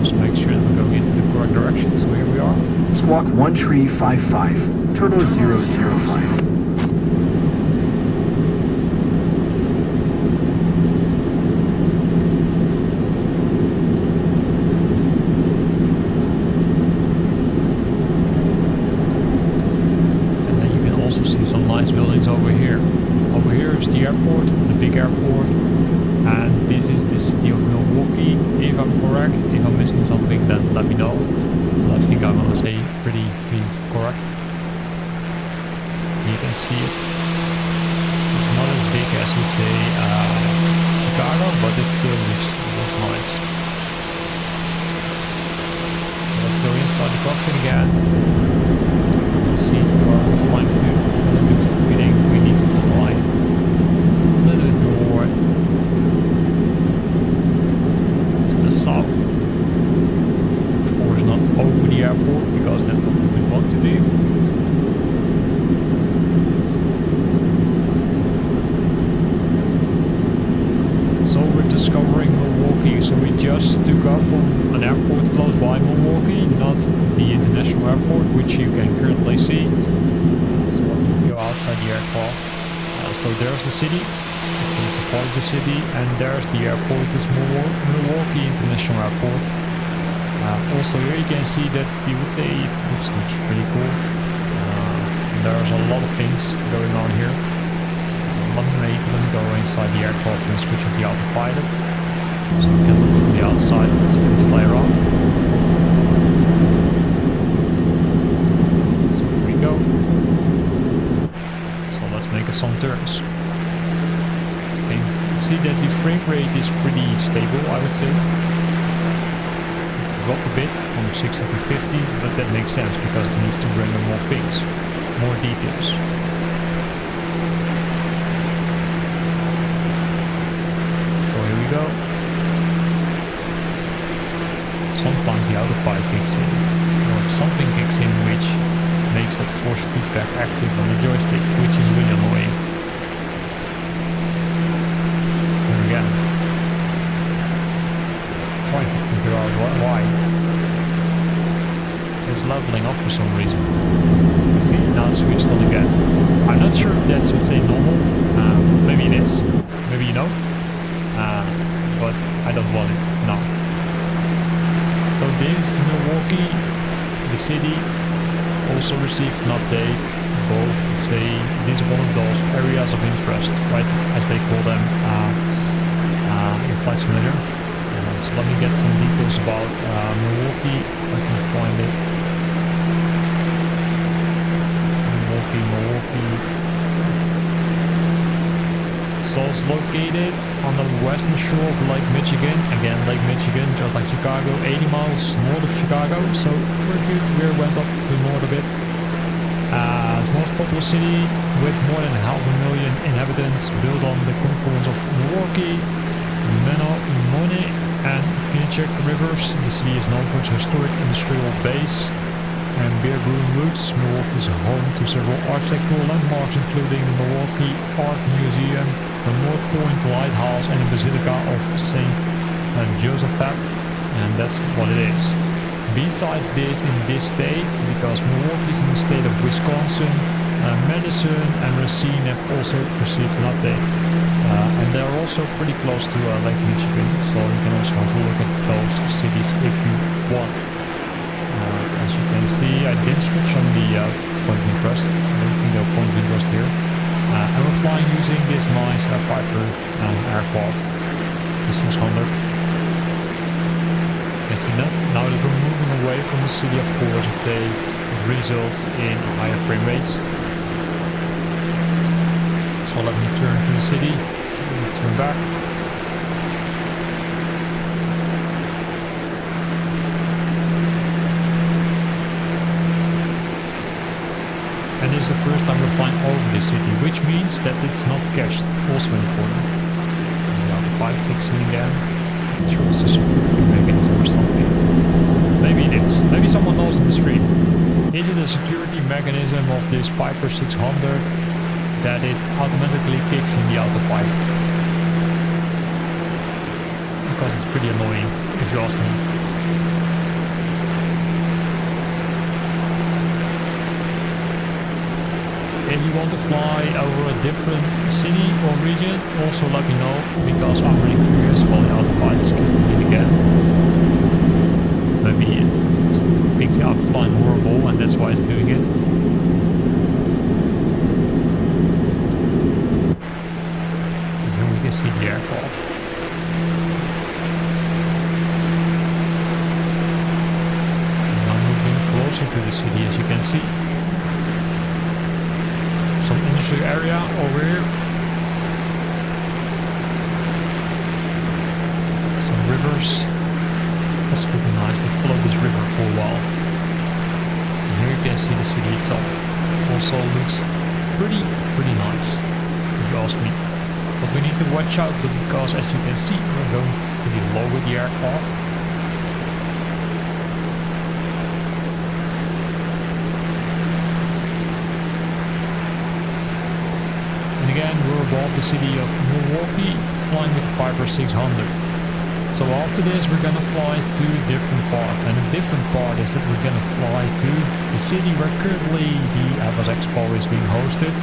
[SPEAKER 1] Just make sure that we're going into the correct direction, so here we are.
[SPEAKER 2] Squawk 1 tree, 55, Turbo 005.
[SPEAKER 1] airport. And this is the city of Milwaukee, if I'm correct. If I'm missing something, then let me know. But I think I'm gonna say pretty correct. You can see it. It's not as big as we'd say Chicago, but it still looks nice. So let's go inside the cockpit again. Let's see where we're flying to. Due to the fitting, we need to fly a little bit north to the south. Of course, not over the airport because that's not what we want to do. So we're discovering Milwaukee, so we just took off from an airport close by Milwaukee, not the international airport, which you can currently see. So let me go outside the aircraft. So there's the city, it's a part of the city, and there's the airport, it's Milwaukee International Airport. Also here you can see that you would say it looks pretty cool. There's a lot of things going on here. Let me go inside the aircraft and switch on the autopilot. So we can look from the outside and still fly around. So here we go. So let's make some turns. You see that the frame rate is pretty stable, I would say. Drop a bit from 60 to 50, but that makes sense because it needs to render more things, more details. Go. Sometimes the autopilot kicks in, or something kicks in which makes that force feedback active on the joystick, which is really annoying. And again, trying to figure out why. It's leveling up for some reason. See, now it's switched on again. I'm not sure if that's, let's say, normal. Maybe it is. Maybe you know. But I don't want it now. So this Milwaukee, the city, also received an update. Both say this is one of those areas of interest, right, as they call them in Flight Simulator. So let me get some details about Milwaukee, if I can find it. Milwaukee. So it's located on the western shore of Lake Michigan. Again, Lake Michigan, just like Chicago, 80 miles north of Chicago. So pretty good. We went up to north a bit. It's the most populous city with more than 500,000 inhabitants, built on the confluence of Milwaukee, Menominee, and Kinnichek rivers. The city is known for its historic industrial base and beer brewing roots. Milwaukee is home to several architectural landmarks, including the Milwaukee Art Museum, the North Point Lighthouse, and the Basilica of St. Josephat, and that's what it is. Besides this, in this state, because Milwaukee is in the state of Wisconsin, Madison and Racine have also received an update, and they're also pretty close to Lake Michigan, so you can also have a look at those cities if you want. As you can see, I didn't switch on the point of interest. I don't think there are point of interest here. And we're flying using this nice Piper aircraft, the 600. You see that? Now that we're moving away from the city, of course, it results in higher frame rates. So let me turn to the city, turn back. And this is the first time we're flying over the city, which means that it's not cached, also important. And the autopilot kicks in again. I'm sure it's a security mechanism or something. Maybe it is. Maybe someone knows in the stream. Is it a security mechanism of this Piper 600 that it automatically kicks in the autopilot? Because it's pretty annoying, if you ask me. If you want to fly over a different city or region, also let me know, because I'm really curious while the autopilot is kicking in again. Maybe it thinks I'm flying horrible and that's why it's doing it. And here we can into the city, as you can see. Some industry area over here. Some rivers. It's really nice to follow this river for a while. And here you can see the city itself. Also looks pretty nice, if you ask me. But we need to watch out because, as you can see, we're going pretty low with the aircraft. And again, we're above the city of Milwaukee, flying with the Piper 600. So after this, we're gonna fly to a different part, and a different part is that we're gonna fly to the city where currently the FSReborn is being hosted,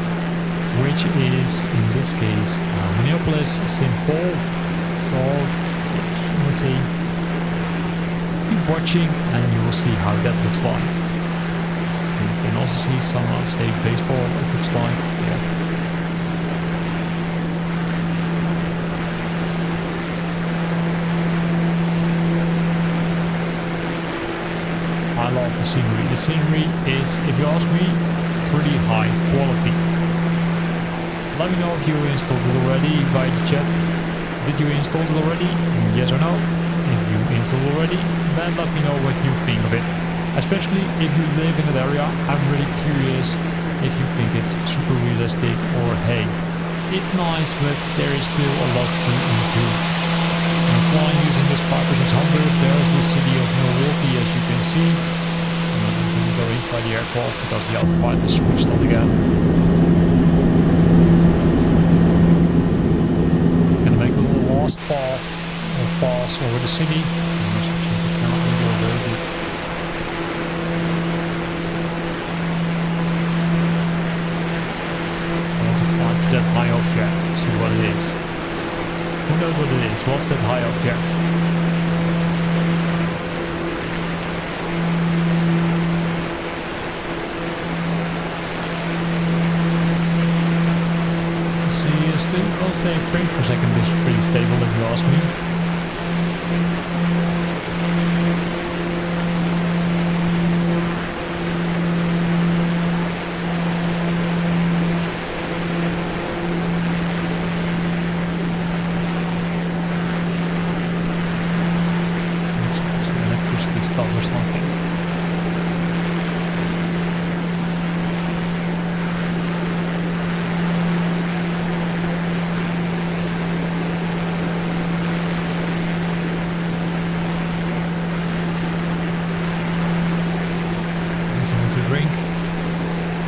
[SPEAKER 1] which is in this case Minneapolis-St. So I would say keep watching, and you will see how that looks like. You can also see some state baseball. It looks like, yeah. I love the scenery. The scenery is, if you ask me, pretty high quality. Let me know if you installed it already via the chat. Did you install it already? Yes or no? If you installed already, then let me know what you think of it. Especially if you live in that area, I'm really curious if you think it's super realistic or hey, it's nice but there is still a lot to improve. I'm flying using this Piper 600. There's the city of Milwaukee, as you can see. I'm going to go inside the aircraft because the autopilot is switched on again. I'm going to make a little last pass over the city. I'm switching to camera angle very good. I want to fly to that high object to see what it is. Who knows what it is? What's that high object? See, still, I'll say frame per second is pretty stable if you ask me. Stuff or something. Need something to drink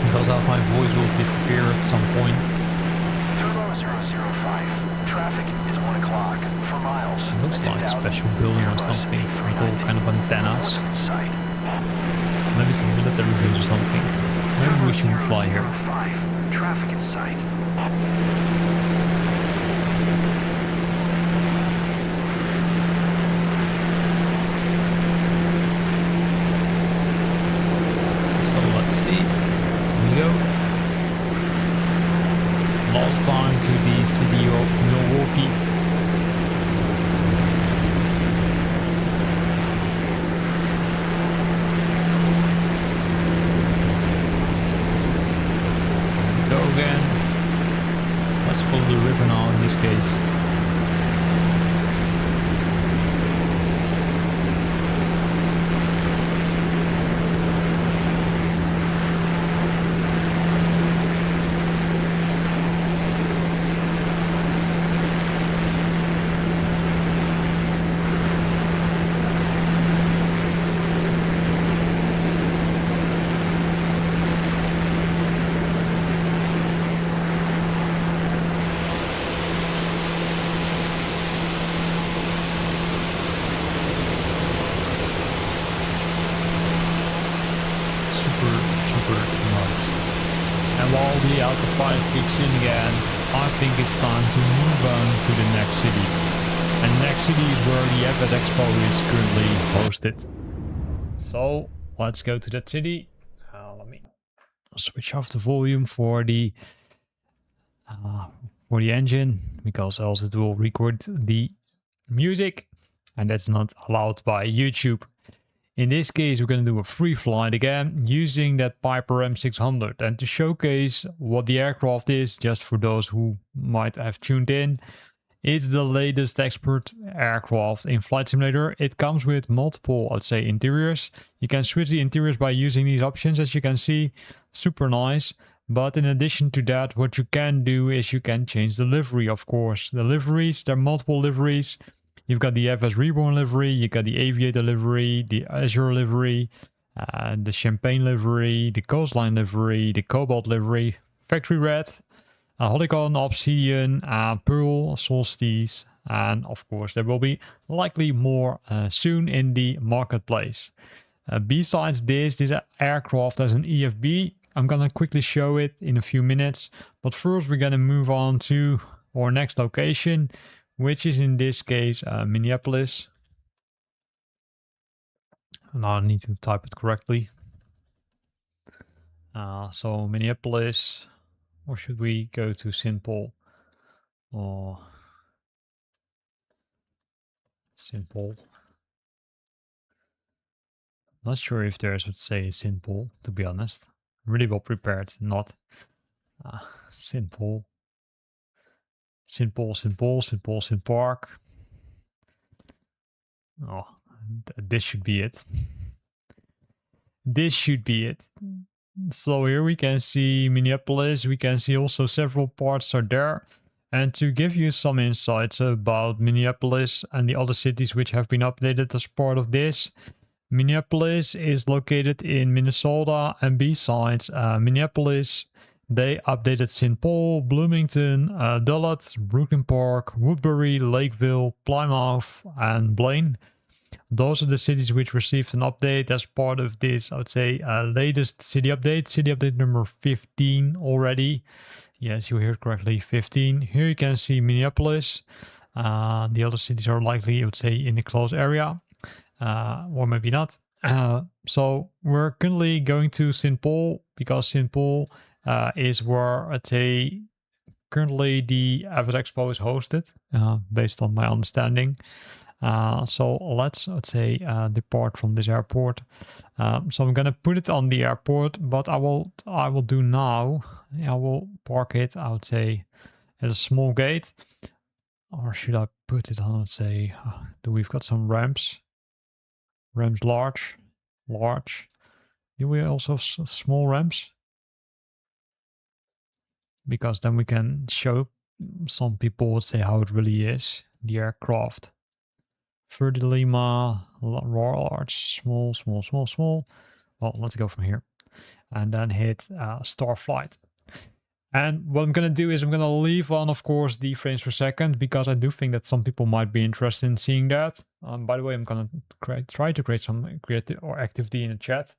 [SPEAKER 1] because my voice will disappear at some point.
[SPEAKER 4] Turbo 005. Traffic is 1 o'clock for miles.
[SPEAKER 1] It looks like a special building or something with all kind of antennas. Maybe some military base or something. Maybe we should fly here.
[SPEAKER 2] Traffic in sight.
[SPEAKER 1] So let's see. Here we go. Last time to the city of Milwaukee. Let's follow the river now in this case. Super nice. And while the autopilot kicks in again, I think it's time to move on to the next city. And the next city is where the FSReborn is currently hosted. So let's go to that city. Let me switch off the volume for the engine, because else it will record the music, and that's not allowed by YouTube. In this case, we're going to do a free flight again using that Piper M600. And to showcase what the aircraft is, just for those who might have tuned in, it's the latest expert aircraft in Flight Simulator. It comes with multiple, I'd say, interiors. You can switch the interiors by using these options, as you can see. Super nice. But in addition to that, what you can do is you can change the livery, of course. The liveries, there are multiple liveries. You've got the FSReborn livery, you got the Aviator livery, the Azure livery, the Champagne livery, the Coastline livery, the Cobalt livery, Factory Red, Helicon, Obsidian, Pearl, Solstice, and of course there will be likely more soon in the marketplace. Besides this aircraft has an EFB. I'm gonna quickly show it in a few minutes, but first we're gonna move on to our next location, which is in this case Minneapolis. Now I need to type it correctly. So Minneapolis, or should we go to St. Paul? Or St. Paul. Not sure if there's what say St. Paul, to be honest. Really well prepared, not St. Paul. St. Paul, St. Paul, St. Paul, St. Park. Oh, this should be it. This should be it. So here we can see Minneapolis. We can see also several parts are there. And to give you some insights about Minneapolis and the other cities which have been updated as part of this. Minneapolis is located in Minnesota, and besides Minneapolis, they updated St. Paul, Bloomington, Duluth, Brooklyn Park, Woodbury, Lakeville, Plymouth, and Blaine. Those are the cities which received an update as part of this, I would say, latest city update number 15 already. Yes, you heard correctly, 15. Here you can see Minneapolis. The other cities are likely, I would say, in the close area, or maybe not. So we're currently going to St. Paul because St. Paul is where, I'd say, currently the FSExpo is hosted, based on my understanding. So let's say depart from this airport. So I'm gonna put it on the airport, but I will do now. I will park it, I would say, at a small gate, or should I put it on? Let's say, we've got some ramps. Ramps large. Do we also have small ramps? Because then we can show some people, would say, how it really is, the aircraft. 30 Lima, large, small. Well, let's go from here. And then hit start flight. And what I'm going to do is I'm going to leave on, of course, the frames per second, because I do think that some people might be interested in seeing that. By the way, I'm going to try to create some creative or activity in the chat.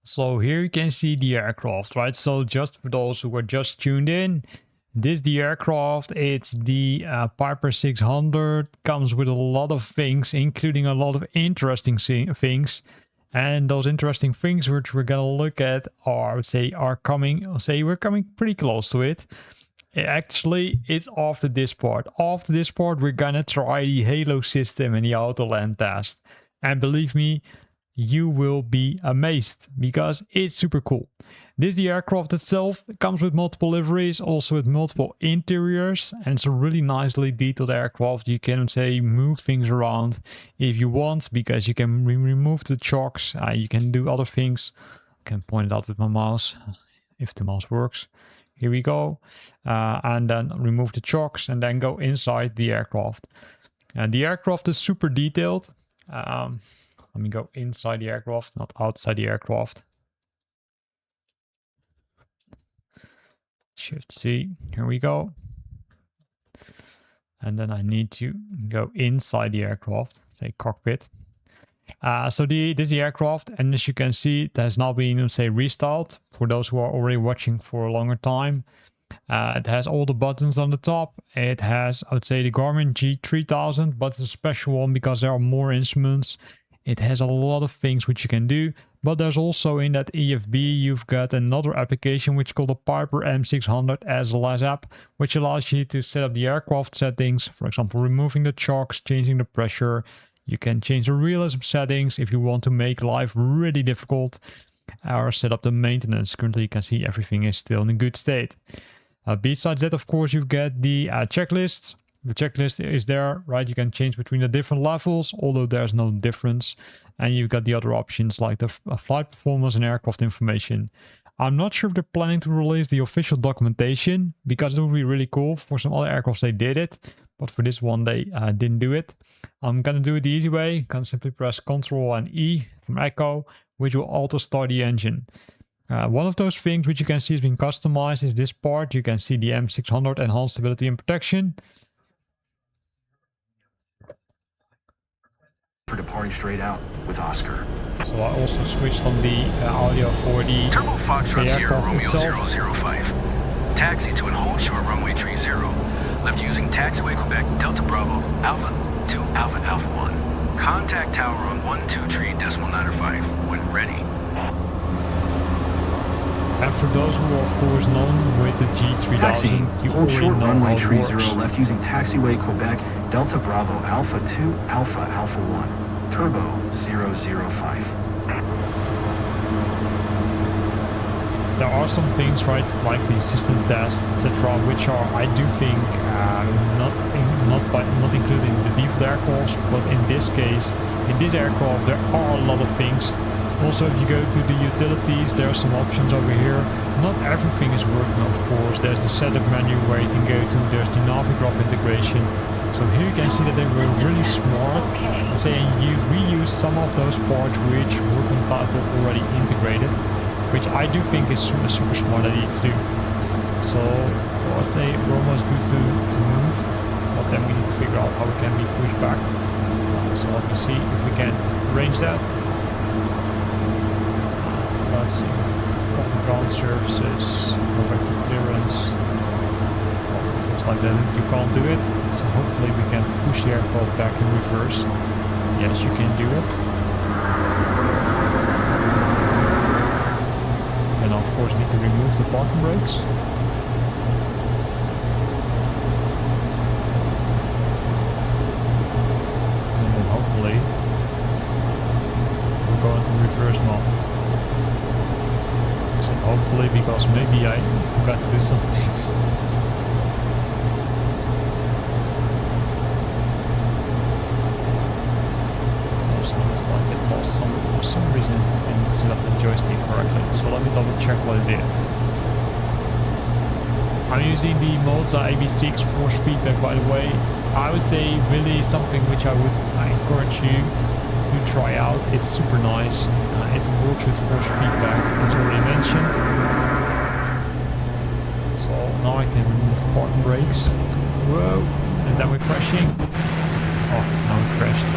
[SPEAKER 1] So here you can see the aircraft, right? So just for those who were just tuned in, this is the aircraft. It's the Piper 600. Comes with a lot of things, including a lot of interesting things. And those interesting things which we're gonna look at are, I would say, we're coming pretty close to it. Actually, it's after this part. After this part, we're gonna try the Halo system and the Autoland test. And believe me, you will be amazed because it's super cool. This is the aircraft itself. It comes with multiple liveries, also with multiple interiors, and it's a really nicely detailed aircraft. You can, say, move things around if you want, because you can remove the chocks. You can do other things. I can point it out with my mouse if the mouse works. Here we go. And then remove the chocks and then go inside the aircraft. And the aircraft is super detailed. Let me go inside the aircraft, not outside the aircraft. Shift C, here we go. And then I need to go inside the aircraft, say cockpit. So this is the aircraft, and as you can see, it has now been, say, restyled for those who are already watching for a longer time. It has all the buttons on the top. It has, I would say, the Garmin G3000, but it's a special one because there are more instruments. It has a lot of things which you can do, but there's also in that EFB, you've got another application which is called the Piper M600 SLS app, which allows you to set up the aircraft settings, for example, removing the chocks, changing the pressure. You can change the realism settings if you want to make life really difficult, or set up the maintenance. Currently, you can see everything is still in a good state. Besides that, of course, you've got the checklist. The checklist is there, right? You can change between the different levels, although there's no difference. And you've got the other options like the flight performance and aircraft information. I'm not sure if they're planning to release the official documentation, because it would be really cool. For some other aircrafts they did it, but for this one they didn't do it. I'm gonna do it the easy way. You can simply press Ctrl and E from Echo, which will auto start the engine. One of those things which you can see has been customized is this part. You can see the M600 Enhanced Stability and Protection.
[SPEAKER 2] For departing straight out with Oscar.
[SPEAKER 1] So I also switched on the audio for the
[SPEAKER 5] Turbo Foxtrot Sierra
[SPEAKER 1] aircraft
[SPEAKER 5] Romeo
[SPEAKER 1] itself.
[SPEAKER 5] 005. Taxi to and hold short runway 30. Left using taxiway Quebec Delta Bravo Alpha 2 Alpha Alpha 1. Contact tower on 123.905 when ready.
[SPEAKER 1] And for those who are of course known with the G3000,
[SPEAKER 2] Taxi,
[SPEAKER 1] you
[SPEAKER 2] hold
[SPEAKER 1] already
[SPEAKER 2] short
[SPEAKER 1] know
[SPEAKER 2] runway
[SPEAKER 1] how it
[SPEAKER 2] 30
[SPEAKER 1] works.
[SPEAKER 2] left using taxiway Quebec Delta Bravo Alpha 2 Alpha Alpha 1. Turbo 005.
[SPEAKER 1] There are some things, right, like the system test, etc., which are, I do think, not included in the default aircraft, but in this case, in this aircraft, there are a lot of things. Also, if you go to the utilities, there are some options over here. Not everything is working, of course. There's the setup menu where you can go to. There's the Navigraph integration. So here you can see that they were really smart. I'm saying you reused some of those parts which were compatible already integrated, which I do think is super smart idea to do. So I'd say we're almost good to move, but then we need to figure out how we can be pushed back. So let me see if we can arrange that. Let's see. Got the ground surfaces, go back to clearance. Looks like then you can't do it. So hopefully we can push the aircraft back in reverse. Yes, you can do it. And of course need to remove the parking brakes. And then hopefully we'll go into reverse mode. So hopefully, because maybe I forgot to do some things. Also looks like it lost for some reason and set up the joystick correctly. So let me double check what it did. I'm using the Moza AB6 force feedback, by the way. I would say really something which I encourage you to try out. It's super nice. It works with force feedback, as already mentioned. So now I can remove the parking brakes. Whoa! And then we're crashing. Oh, now we crashed.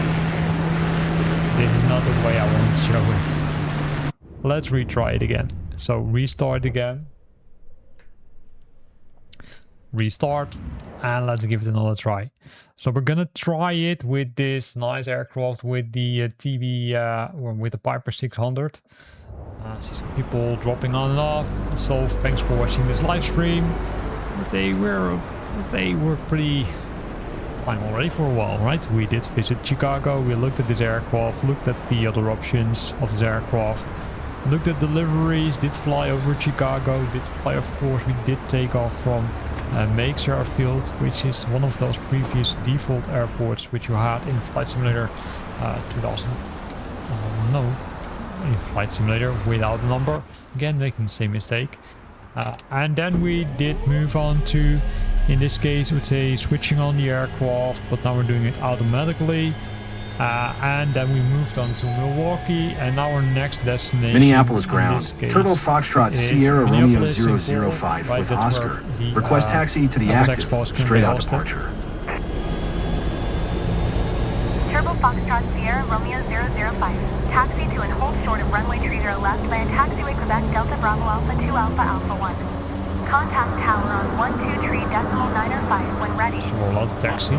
[SPEAKER 1] This is not the way I want to show it. Let's retry it again. So restart again. Restart, and let's give it another try. So we're gonna try it with this nice aircraft with the with the Piper 600. See some people dropping on and off. So thanks for watching this live stream. Let's say we're pretty fine already for a while, right? We did visit Chicago. We looked at this aircraft, looked at the other options of this aircraft, looked at deliveries, did fly over Chicago, did fly, of course, we did take off from Meigs Field, which is one of those previous default airports which you had in Flight Simulator 2000. No, in Flight Simulator without a number. Again, making the same mistake. And then we did move on to, in this case, I would say switching on the aircraft, but now we're doing it automatically. And then we moved on to Milwaukee, and now our next destination,
[SPEAKER 2] Minneapolis ground.
[SPEAKER 1] Case,
[SPEAKER 2] Turbo Foxtrot Sierra Romeo 005
[SPEAKER 1] right,
[SPEAKER 2] with
[SPEAKER 1] that's
[SPEAKER 2] Oscar.
[SPEAKER 1] the,
[SPEAKER 2] Request taxi to the active,
[SPEAKER 1] FSExpo is
[SPEAKER 2] straight out
[SPEAKER 1] hosted.
[SPEAKER 2] departure.
[SPEAKER 3] Turbo Foxtrot Sierra Romeo 005. Taxi to and hold short of runway 30 left via taxiway Quebec Delta Bravo Alpha 2 Alpha Alpha 1. Contact tower on 123.905 when ready.
[SPEAKER 1] So we're allowed to taxi.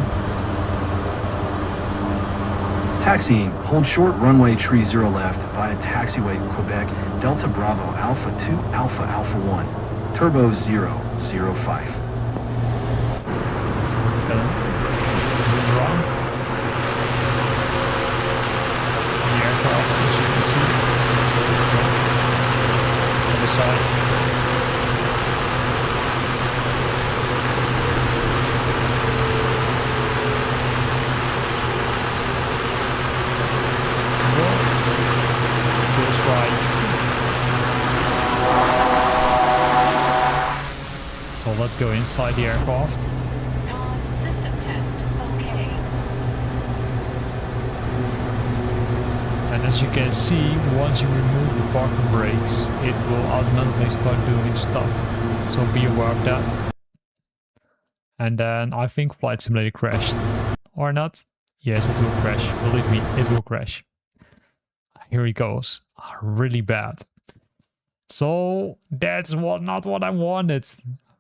[SPEAKER 2] Taxiing, hold short runway tree 0 left via taxiway Quebec, Delta Bravo Alpha 2 Alpha Alpha 1, Turbo 005.
[SPEAKER 1] So we're gonna move around the aircraft, as you can see. On the side. So let's go inside the aircraft.
[SPEAKER 6] Pause system test. Okay.
[SPEAKER 1] And as you can see, once you remove the parking brakes, it will automatically start doing stuff. So be aware of that. And then I think Flight Simulator crashed. Or not? Yes, it will crash. Believe me, it will crash. Here it goes. Really bad. So that's not what I wanted.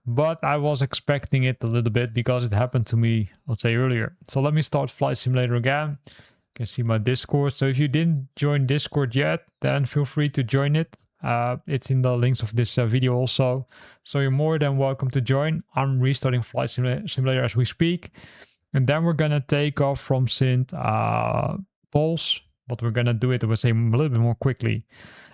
[SPEAKER 1] But I was expecting it a little bit because it happened to me, I'll say, earlier. So let me start Flight Simulator again. You can see my Discord. So if you didn't join Discord yet, then feel free to join it. It's in the links of this video also. So you're more than welcome to join. I'm restarting Flight Simulator as we speak. And then we're going to take off from St. Paul's. But we're going to do it, I would say, a little bit more quickly.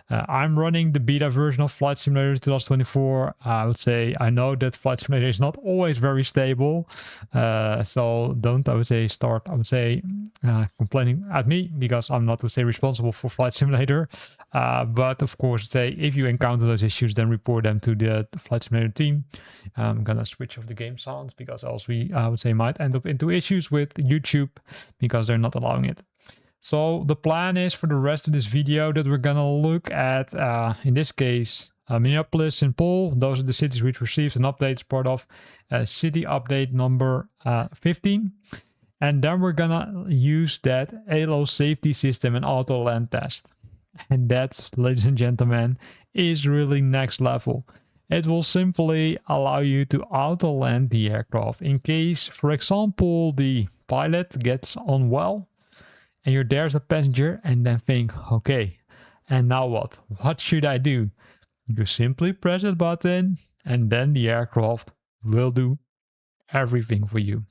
[SPEAKER 1] I'm running the beta version of Flight Simulator 2024. I would say I know that Flight Simulator is not always very stable. So don't, I would say, start, complaining at me because I'm not, I would say, responsible for Flight Simulator. But of course, say if you encounter those issues, then report them to the Flight Simulator team. I'm going to switch off the game sounds because else we, I would say, might end up into issues with YouTube because they're not allowing it. So the plan is for the rest of this video that we're gonna look at, in this case, Minneapolis-St. Those are the cities which received an update as part of city update number 15. And then we're gonna use that ALO safety system and Autoland test. And that, ladies and gentlemen, is really next level. It will simply allow you to auto-land the aircraft in case, for example, the pilot gets unwell. And you're there as a passenger and then think, okay, and now what? What should I do? You simply press that button and then the aircraft will do everything for you.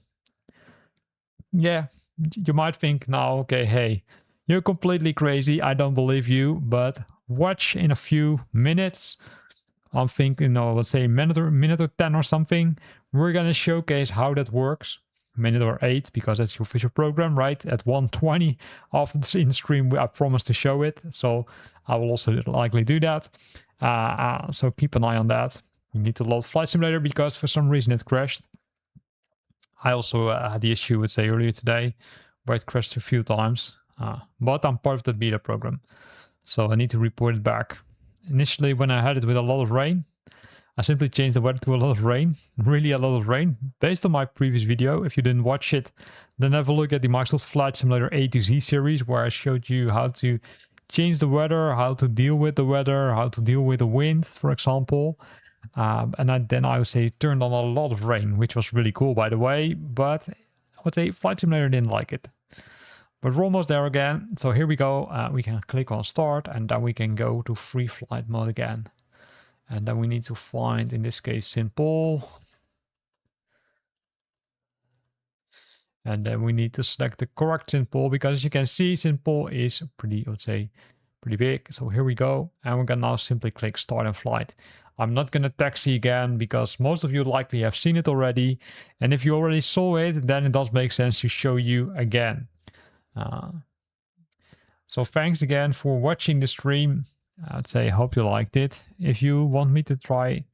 [SPEAKER 1] Yeah, you might think now, okay, hey, you're completely crazy. I don't believe you, but watch in a few minutes. I'm thinking, let's say a minute or 10 or something. We're going to showcase how that works. Minute or 8 because that's your official program, right? At 1:20 after the in stream, I promised to show it, so I will also likely do that. So keep an eye on that. You need to load Flight Simulator because for some reason it crashed. I also had the issue, would say, earlier today where it crashed a few times, but I'm part of the beta program, so I need to report it back. Initially, when I had it with a lot of rain, I simply changed the weather to a lot of rain, really a lot of rain, based on my previous video. If you didn't watch it, then have a look at the Meigs Field Flight Simulator A to Z series, where I showed you how to change the weather, how to deal with the weather, how to deal with the wind, for example. Then I would say turned on a lot of rain, which was really cool, by the way, but I would say Flight Simulator didn't like it. But we're almost there again. So here we go. We can click on start and then we can go to free flight mode again. And then we need to find, in this case, St. Paul. And then we need to select the correct St. Paul because as you can see, St. Paul is pretty, I would say, pretty big. So here we go. And we're going to now simply click start and flight. I'm not going to taxi again because most of you likely have seen it already. And if you already saw it, then it does make sense to show you again. So thanks again for watching the stream. I'd say, hope you liked it. If you want me to try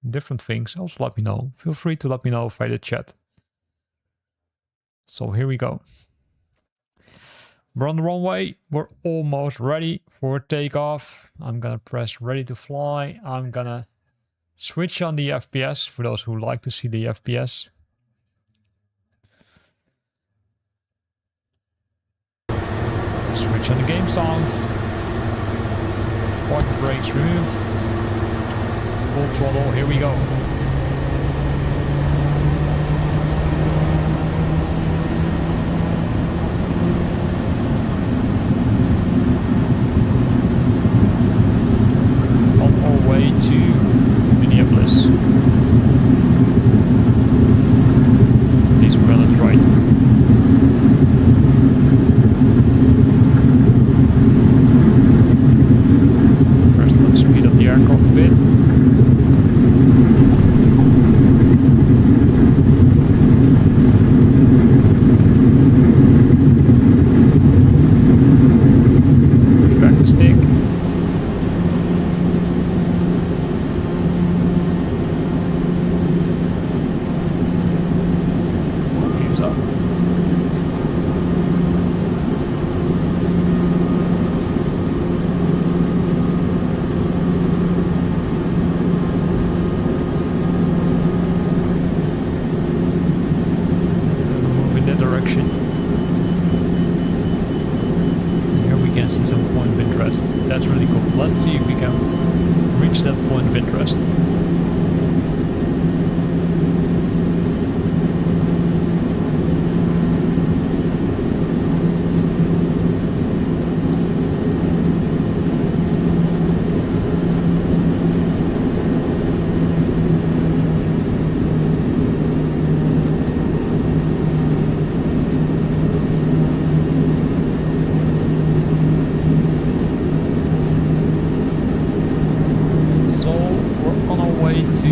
[SPEAKER 1] different things, also let me know. Feel free to let me know via the chat. So here we go. We're on the runway. We're almost ready for takeoff. I'm gonna press ready to fly. I'm gonna switch on the FPS for those who like to see the FPS. Switch on the game sound. Parking brakes removed. Full throttle, here we go. right. First, let's speed up the aircraft a bit. Push back the stick. Views up. Move in that direction. Here we can see some point of interest. That's really cool. Let's see if we can reach that point of interest. So we're on our way to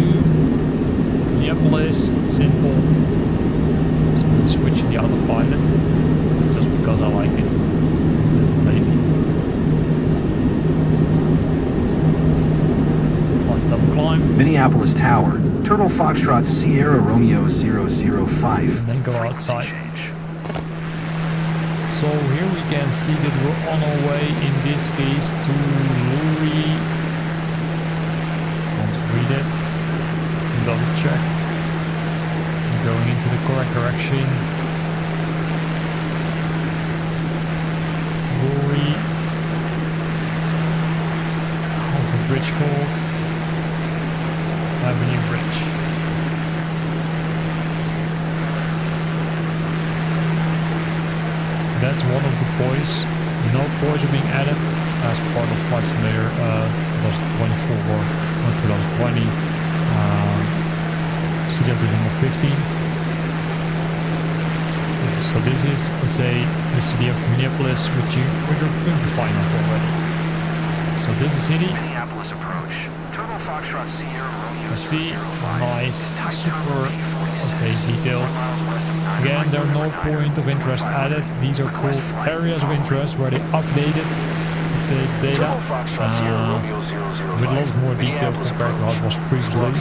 [SPEAKER 1] Minneapolis-St. So I'm switching the autopilot just because I like it. It's lazy. Double climb.
[SPEAKER 2] Minneapolis Tower, Turtle Foxtrot Sierra Romeo 005.
[SPEAKER 1] And then go outside. So here we can see that we're on our way, in this case, to Lurie. Read it, double check, I'm going into the correct direction. Lurie. What's the bridge called? Avenue Bridge. That's one of the buoys. No buoys are being added as part of FlightSimulator 2024 or 2020 city update number 15. So this is, let's say, the city of Minneapolis, which you're going to find out already. So this is the city.
[SPEAKER 2] Minneapolis approach. Turtle Foxtrot Sierra Romeo
[SPEAKER 1] You see,
[SPEAKER 2] 005
[SPEAKER 1] nice,
[SPEAKER 2] is type
[SPEAKER 1] super,
[SPEAKER 2] Turbo
[SPEAKER 1] let's say,
[SPEAKER 2] P46,
[SPEAKER 1] detailed.
[SPEAKER 2] 4 miles west of 9
[SPEAKER 1] Again, there are no
[SPEAKER 2] Mike
[SPEAKER 1] point of interest added. These are called areas of interest where they updated, let's say, data with lots more detail compared to how it was previously.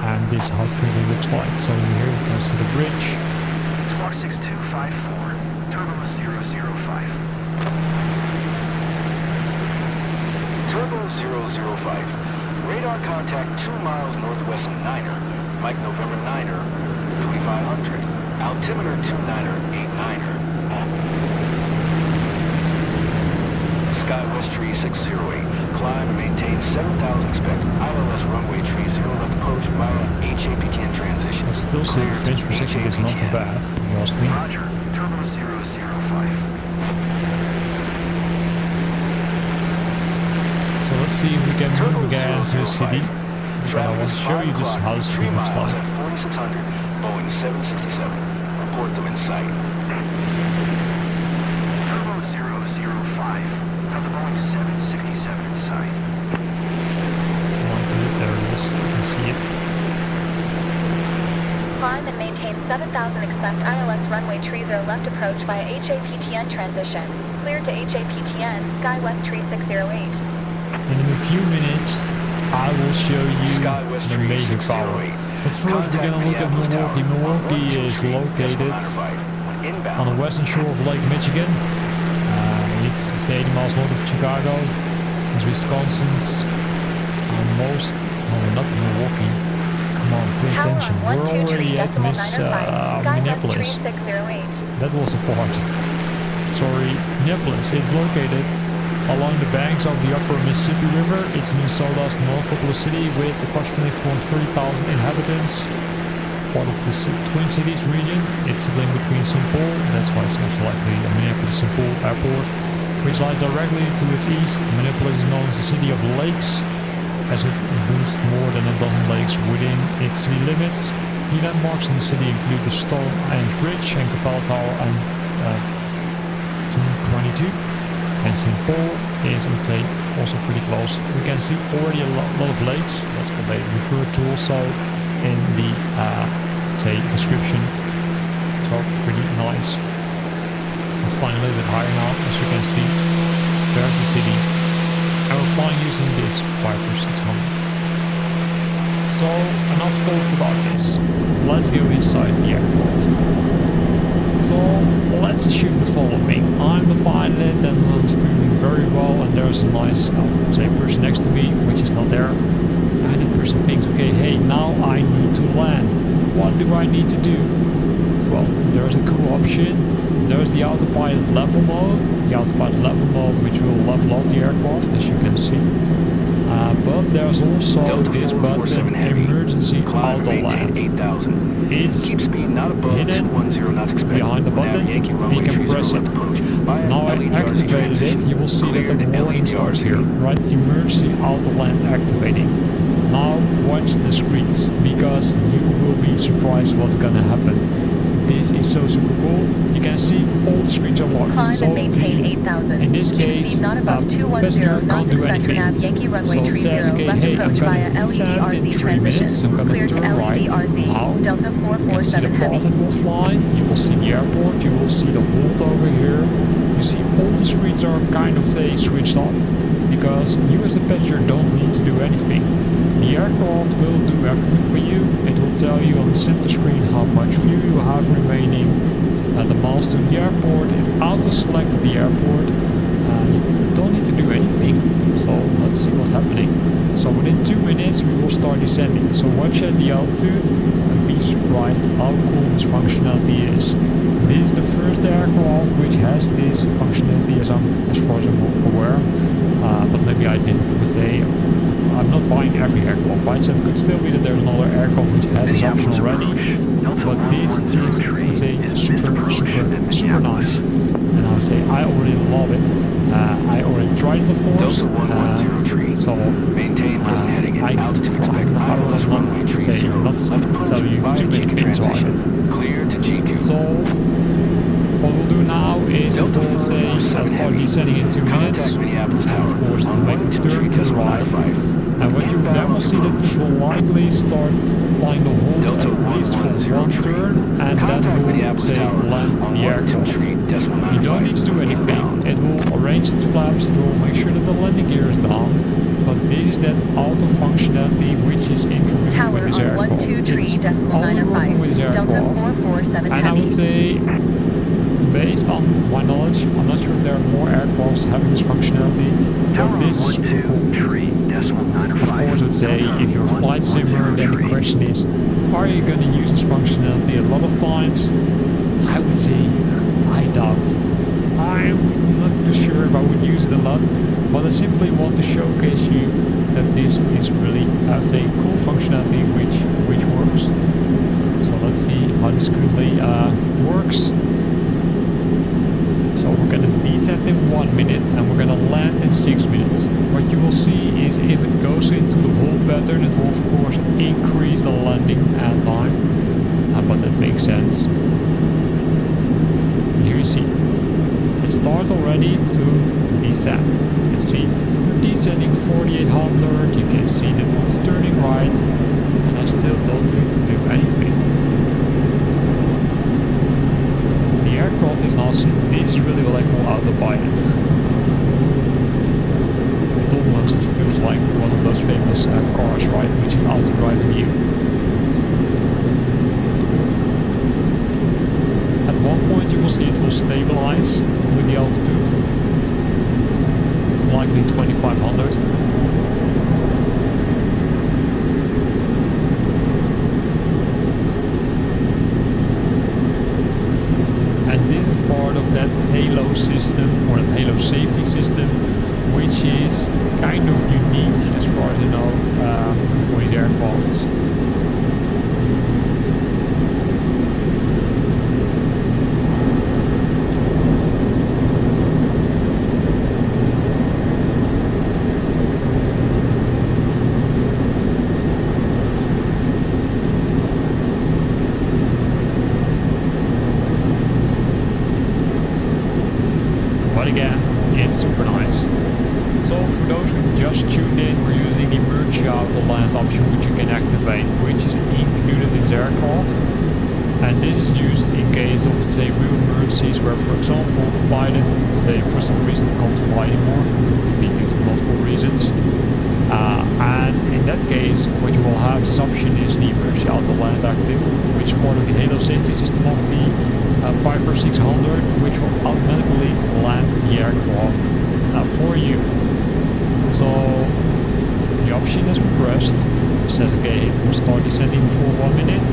[SPEAKER 1] And this is how it really looks like. So here you can see the bridge.
[SPEAKER 2] Squawk 6254, Turbo 005.
[SPEAKER 4] Turbo 005. Radar contact 2 miles northwest of Niner. Mike November Niner, 2500. Altimeter 29er, 89er. Skywest Tree 608. Climb and maintain 7000 expect. ILS runway tree 0 left approach via HAPTN transition.
[SPEAKER 1] I still see the frames per second is not too bad, you ask me.
[SPEAKER 2] Roger, Turbo 005.
[SPEAKER 1] So let's see if we can move again to the city. But I want to show you this house here looks like.
[SPEAKER 4] 4600, Boeing 767. Report them in sight.
[SPEAKER 2] Turbo 005. Have the Boeing 767 in sight.
[SPEAKER 1] There it is, you can see it.
[SPEAKER 3] Climb and maintain 7000 expect ILS runway tree 0 left approach via HAPTN transition. Cleared to HAPTN, Skywest Tree 608.
[SPEAKER 1] And in a few minutes, I will show you the major power. But first we're gonna look at Milwaukee. Milwaukee is located on the western shore of Lake Michigan. It's 80 miles north of Chicago. It's Wisconsin's most, no, not Milwaukee. Come on, pay attention. We're already at Minneapolis. That was the part. Sorry, Minneapolis is located along the banks of the upper Mississippi River. It's Minnesota's most populous city with approximately 430,000 inhabitants. Part of the Twin Cities region. It's sibling between St. Paul, that's why it's also like the Minneapolis-St. Paul airport, which lies directly to its east. Minneapolis is known as the city of lakes, as it boasts more than a dozen lakes within its city limits. Key landmarks in the city include the Stone Ends Bridge and Capella Tower and 222. And St. Paul is, I would say, also pretty close. We can see already a lot of lakes. That's what they refer to also in the say description. So pretty nice. We're flying a little bit higher now, as you can see. There's the city. And we're flying using this Piper 600. So enough talk about this. Let's go inside the aircraft. So let's assume the following. I'm the pilot and I'm feeling very well, and there's a nice say person next to me, which is not there. And the person thinks, okay, hey, now I need to land. What do I need to do? Well, there's a cool option. There's the autopilot level mode. The autopilot level mode, which will level up the aircraft, as you can see. But there's also this button, emergency Autoland. It's hidden behind the button, and you can press it. Now I activated it, you will see that the warning starts here, right? Emergency Autoland activating. Now watch the screens, because you will be surprised what's gonna happen. This is so super cool. You can see all the screens are locked. So in this case, passenger can't do anything. So it says, okay, hey, I'm gonna descend in 3 minutes. I'm gonna turn right. Now, you can see the prophet will fly. You will see the airport. You will see the hold over here. You see all the screens are kind of, say, switched off, because you as a passenger don't need to do anything. The aircraft will do everything for you. It will tell you on the center screen how much fuel you have remaining, the miles to the airport. It auto-selected the airport. You don't need to do anything. So let's see what's happening. So within 2 minutes we will start descending. So watch at the altitude and be surprised how cool this functionality is. This is the first aircraft which has this functionality, as far as I'm aware. But maybe I didn't say. I'm not buying every aircraft, right? So it could still be that there's another aircraft which has this option already. But this is, I would say, super nice. And I would say I already love it. I already tried it, of course. So I will not say, not tell you too many things about it. So what we'll do now is we will say start descending in 2 minutes. And of course we'll make a turn to the right. And what you then will see that it will likely start flying the hold at least for one turn, and then will say land the aircraft. You don't need to do anything. It will arrange its flaps, it will make sure that the landing gear is down. But this is that auto functionality which is introduced with this aircraft. It's only working with this aircraft. And I would say, based on my knowledge, I'm not sure if there are more aircrafts having this functionality, but this is super cool. Of course, I would say, if you're a flight simmer, then the question is, are you going to use this functionality a lot of times? I would say, I doubt. I'm not too sure if I would use it a lot, but I simply want to showcase you that this is really, I would say, cool functionality which works. So let's see how this currently works. So we're going to descend in 1 minute and we're going to land in 6 minutes. What you will see is if it goes into the hold pattern, it will of course increase the landing time, but that makes sense. Here you see, it started already to descend. You can see we're descending 4800, you can see that it's turning right, and I still don't need to do anything. The aircraft is now, this is really what I call autopilot. It almost feels like one of those famous cars, right, which is auto-driving you. At one point you will see it will stabilize with the altitude, likely 2500. That halo system, or that halo safety system, which is kind of unique as far as I know for these aircrafts. But again, it's super nice. So for those who just tuned in, we're using the emergency Autoland option, which you can activate, which is included in this aircraft. And this is used in case of, say, real emergencies where, for example, the pilot, say, for some reason can't fly anymore, due to multiple reasons. And in that case, what you will have, this option is the emergency Autoland active, which is part of the halo safety system of the Piper 600, which will automatically land the aircraft for you. So the option is pressed, it says okay, it will start descending for 1 minute,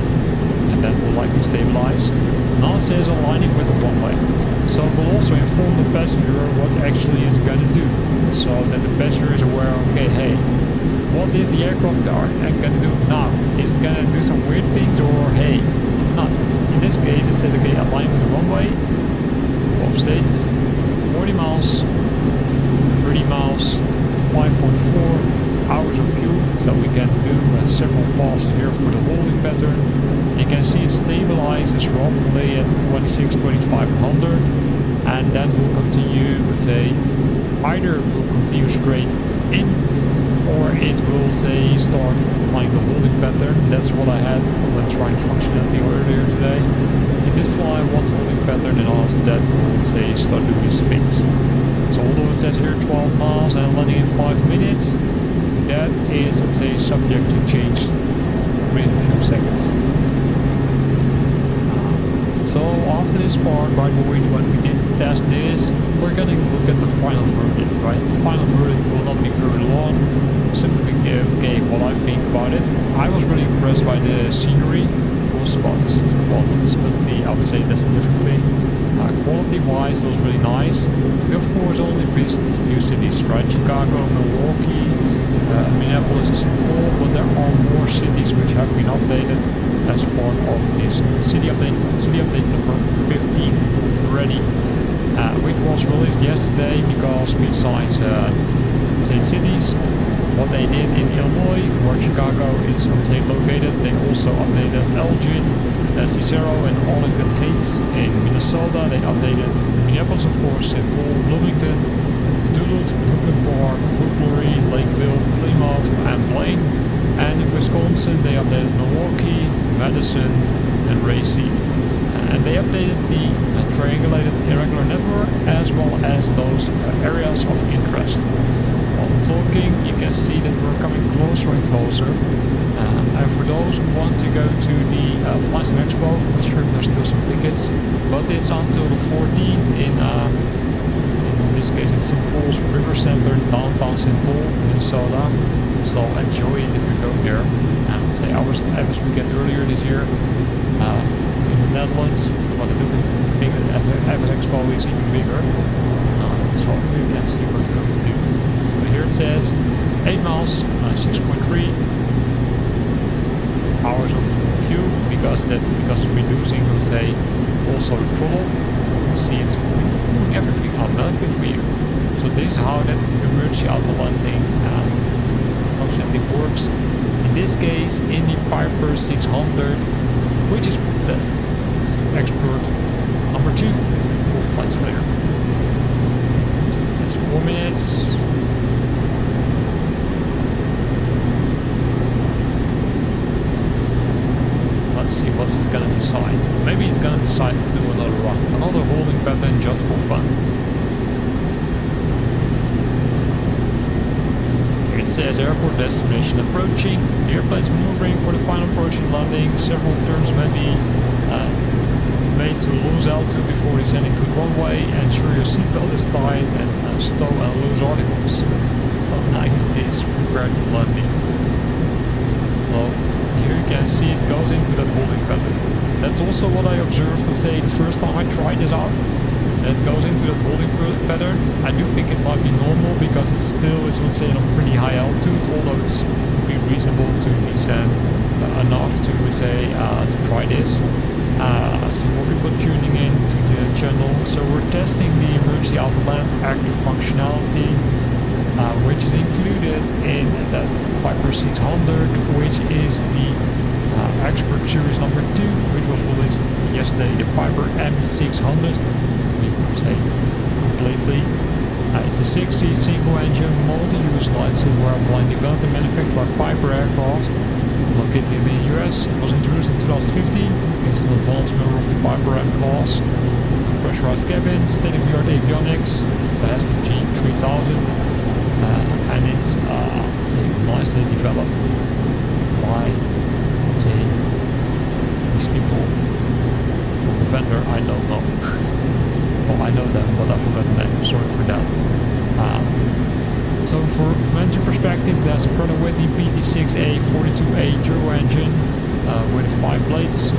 [SPEAKER 1] and then will likely stabilize. Now it says aligning with the runway. So it will also inform the passenger what actually it's going to do, so that the passenger is aware, okay, hey, what is the aircraft going to do now? Is it going to do some weird things, or hey, not? In this case it says okay, align with the runway, Bob states 40 miles, 30 miles, 5.4 hours of fuel, so we can do several passes here for the holding pattern. You can see it stabilizes roughly at 26-2500, and then we'll continue with either will continue straight in, or it will start flying the holding pattern. That's what I had when trying functionality earlier today. It did fly one holding pattern, and after that we'll start doing these things. So although it says here 12 miles and landing in 5 minutes, that is, subject to change within a few seconds. So after this part, right, when we did test this, we're going to look at the final verdict, right? The final verdict will not be very long, simply okay, what I think about it. I was really impressed by the scenery. Also about the stability, I would say that's a different thing. Quality-wise, it was really nice. We of course only visited a few cities, right? Chicago, Milwaukee, Minneapolis-St, but there are more cities which have been updated as part of this city update number 15 already, which was released yesterday, because besides cities, what they did in Illinois, where Chicago is located, they also updated Elgin, Cicero and Arlington Heights. In Minnesota, they updated Minneapolis, of course, St. Paul, Bloomington, Duluth, Brooklyn Park, Woodbury, Lakeville, Plymouth, and Blaine. And in Wisconsin, they updated Milwaukee, Madison, and Racine. And they updated the triangulated irregular network, as well as those areas of interest. While talking, you can see that we're coming closer and closer. And for those who want to go to the FlightSimExpo, I'm sure there's still some tickets, but it's until the 14th in this case in St. Paul's River Center, downtown St. Paul, Minnesota. So enjoy it if you go there. I was weekend earlier this year in the Netherlands, but the different thing that FSReborn is even bigger. So you can see what it's going to do. So here it says 8 miles, 6.3 hours of fuel, because it's reducing, also the throttle. You see it's doing everything automatically for you. So this is how that emergency auto landing functionality works. In this case, in the Piper 600, which is the Expert number 2 for flight simulator. So it says 4 minutes. Let's see what it's gonna decide. Maybe it's gonna decide to do another run, another holding pattern just for fun. Here it says airport destination approaching. The airplane's maneuvering for the final approach and landing. Several turns may be made to lose altitude before descending to the runway. Ensure your seatbelt is tight and stow and loose articles. How nice is this? Prepare to landing. Well, here you can see it goes into that holding pattern. That's also what I observed, the first time I tried this out. It goes into that holding pattern. I do think it might be normal, because it still is, on pretty high altitude, although it's be reasonable to descend enough to try this. See more people tuning in to the channel. So we're testing the emergency Autoland active functionality, which is included in that Piper 600, which is the Expert Series number 2, which was released yesterday, the Piper M600. We say lately. It's a 6-seat single-engine, multi-use light silver airplane developed and manufactured by Piper Aircraft, located in the US. It was introduced in 2015. It's an advanced member of the Piper M class. Pressurized cabin, state-of-the-art avionics. It has the G3000, and it's nicely developed by these people from the vendor. I don't know. Well, I know them, but I forgot the name. Sorry for that. So from engine perspective, there's a Pratt Whitney PT6A 42A turbo engine with 5 blades.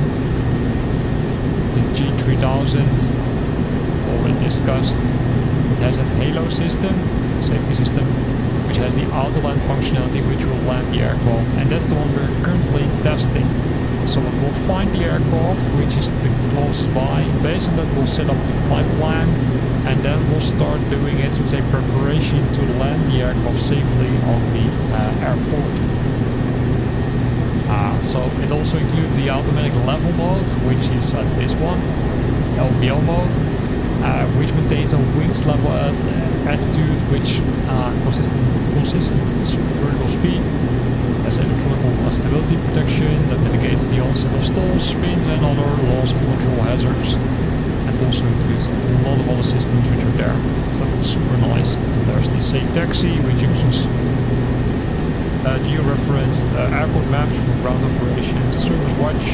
[SPEAKER 1] The G3000, already discussed. It has a halo system, safety system, which has the Autoland functionality, which will land the aircraft, and that's the one we're currently testing. So it will find the aircraft, which is the closest by. Based on that, we'll set up the flight plan, and then we'll start doing it with a preparation to land the aircraft safely on the airport. So it also includes the automatic level mode, which is this one, LVL mode, which maintains a wings level at attitude, which consistent vertical speed. Has electronic stability protection that mitigates the onset of stalls, spins and other loss of control hazards, and also includes a lot of other systems which are there, so it's super nice. There's the safe taxi, which uses geo-referenced airport maps for ground operations, service watch,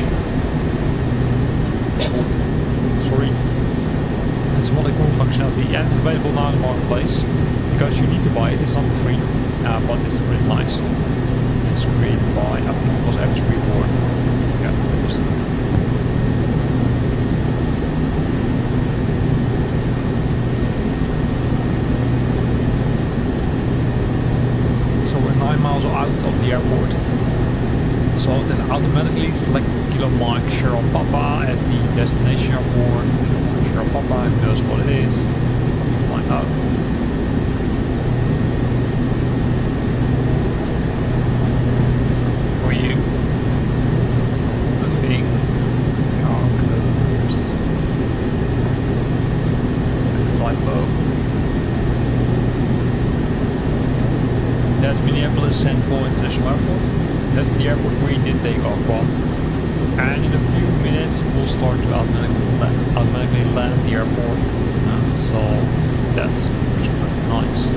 [SPEAKER 1] and some other cool functionality, and it's available now in the marketplace because you need to buy it. It's not for free, but it's really nice. It's created by, I think it was FSReborn. Yeah, it was. So we're 9 miles out of the airport. So it automatically select Kilo Mike Sierra Papa as the destination airport. Sierra Papa, who knows what it is. Find out. That's Minneapolis-St International Airport. That's the airport we did take off from. And in a few minutes we'll start to automatically land at the airport. So that's nice.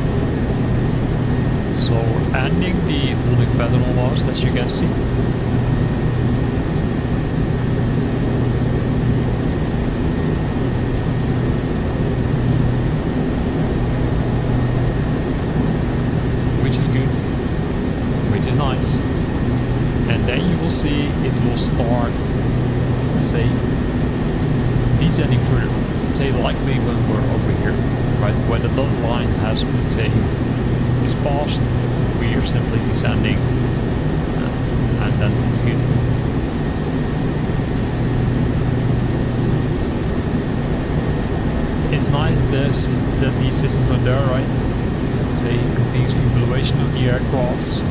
[SPEAKER 1] So we're ending the holding pattern almost, as you can see. Nice. And then you will see it will start, say, descending further. Say likely when we're over here, right? When the dotted line has, say, is passed, we are simply descending, and then it's good. It's nice that these systems are there, right? It's a continuous evaluation of the aircrafts.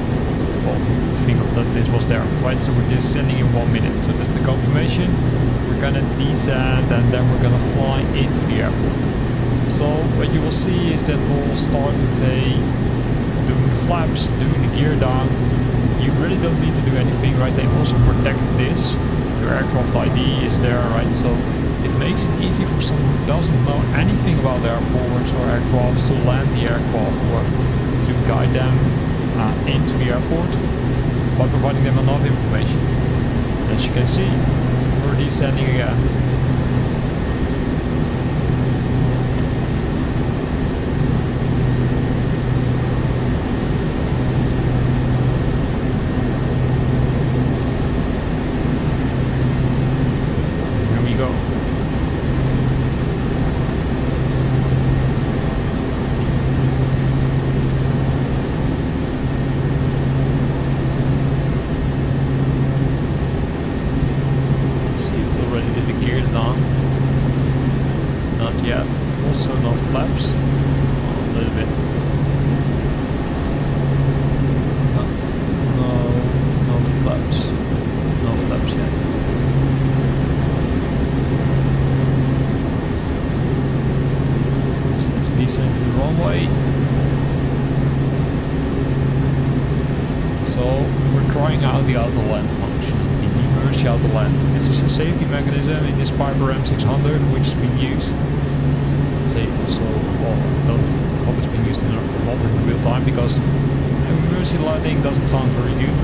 [SPEAKER 1] Well, think of that this was there, right? So we're descending in 1 minute. So that's the confirmation. We're gonna descend and then we're gonna fly into the airport. So what you will see is that we'll start with doing the flaps, doing the gear down. You really don't need to do anything, right? They also protect this. Your aircraft ID is there, right? So it makes it easy for someone who doesn't know anything about airports or aircrafts to land the aircraft or to guide them into the airport by providing them enough information. As you can see, we're descending again. Here we go. Yet, also no flaps, a little bit, but no flaps yet. It's descend to the runway. So we're trying out the Autoland function, the emergency Autoland. This is a safety mechanism in this Piper M600, which has been used. Say also, well, I don't hope it's been used in real time, because emergency landing doesn't sound very good.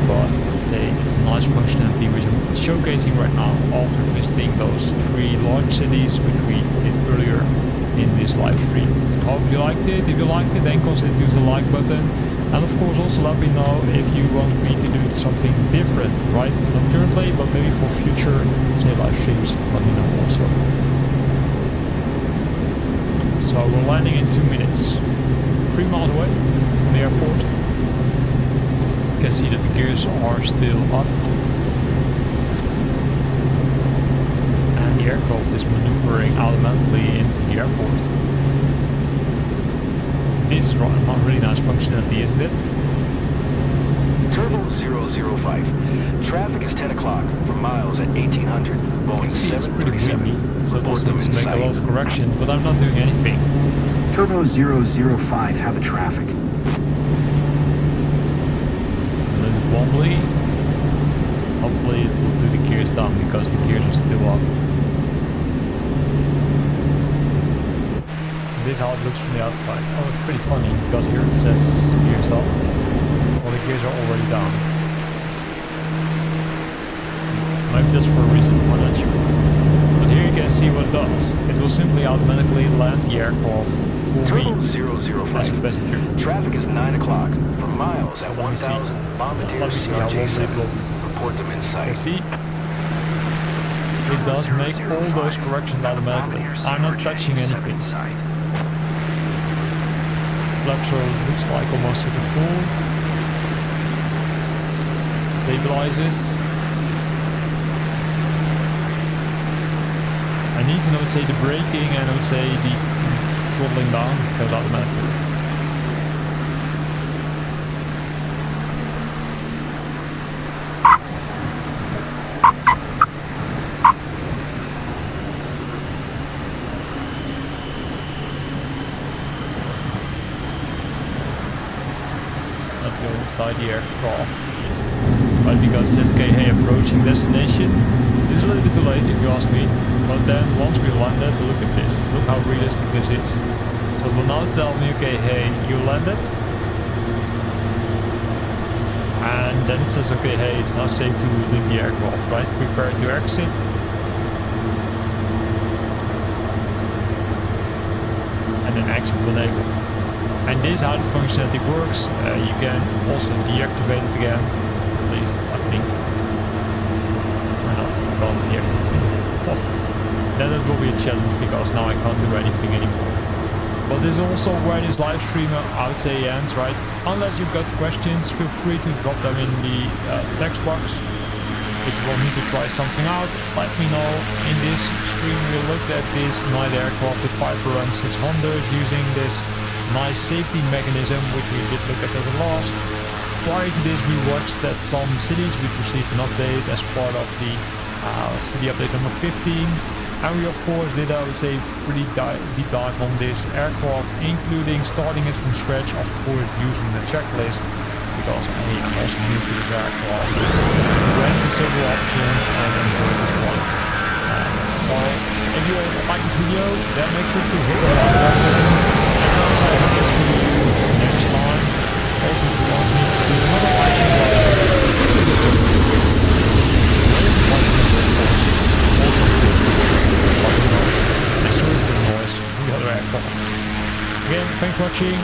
[SPEAKER 1] But let's say it's a nice functionality which I'm showcasing right now after visiting those 3 launch cities which we did earlier in this live stream. Hope you liked it. If you liked it, then consider to use the like button. And of course also let me know if you want me to do something different, right? Not currently, but maybe for future, say, live streams, let me know also. So we're landing in 2 minutes. 3 miles away from the airport. You can see that the gears are still up. And the aircraft is maneuvering automatically into the airport. This is a really nice functionality, isn't it?
[SPEAKER 4] Turbo 005. Traffic is 10 o'clock for miles at 1800. Boeing
[SPEAKER 1] See, it's pretty
[SPEAKER 4] 737.
[SPEAKER 1] windy, so
[SPEAKER 4] Report
[SPEAKER 1] those
[SPEAKER 4] them
[SPEAKER 1] needs to
[SPEAKER 4] in
[SPEAKER 1] make a
[SPEAKER 4] sight.
[SPEAKER 1] lot of corrections, but I'm not doing anything.
[SPEAKER 2] Turbo 005, have a traffic.
[SPEAKER 1] It's a little bit wobbly. Hopefully it will do the gears down, because the gears are still up. This is how it looks from the outside. Oh, it's pretty funny, because here it says gears up. Well, the gears are already down. Maybe that's for a reason, I'm not sure. But here you can see what it does. It will simply automatically land the aircraft for
[SPEAKER 4] Turbo
[SPEAKER 1] me
[SPEAKER 4] 005.
[SPEAKER 1] as a passenger.
[SPEAKER 4] Traffic is 9 o'clock for miles at
[SPEAKER 1] Let me see.
[SPEAKER 4] 1000. Bombardier
[SPEAKER 1] Let me see how wobbly it
[SPEAKER 4] CRJ7.
[SPEAKER 1] will be.
[SPEAKER 4] Report them in
[SPEAKER 1] You
[SPEAKER 4] sight.
[SPEAKER 1] see? It does make all those corrections automatically. I'm not touching anything. Flaps looks like almost at the full. Stabilizes. And even I would say the braking and I would say the throttling down goes automatically. Let's go inside the aircraft. But because it says okay, hey, approaching destination, this is a little bit too late if you ask me. But then once we landed, look at this. Look how realistic this is. So it will now tell me, okay, hey, you landed. And then it says, okay, hey, it's now safe to leave the aircraft, right? Prepare to exit. And then exit when able. And this is how the functionality works. You can also deactivate it again. At least, I think. Or not, you can't deactivate it. Oh. Then it will be a challenge, because now I can't do anything anymore. But this is also where this live stream, I would say, ends, right? Unless you've got questions, feel free to drop them in the text box. If you want me to try something out, let me know. In this stream we looked at this night aircraft, the Piper M600, using this nice safety mechanism, which we did look at the last. Prior to this we watched that some cities which received an update as part of the city update number 15. And we of course did, I would say, pretty deep dive on this aircraft, including starting it from scratch, of course using the checklist, because I'm also new to this aircraft. Went to several options and enjoyed this one. So if you like this video, then make sure to hit the like button. And I will see you next time. Also, if you want me to do another live Again, thanks for watching.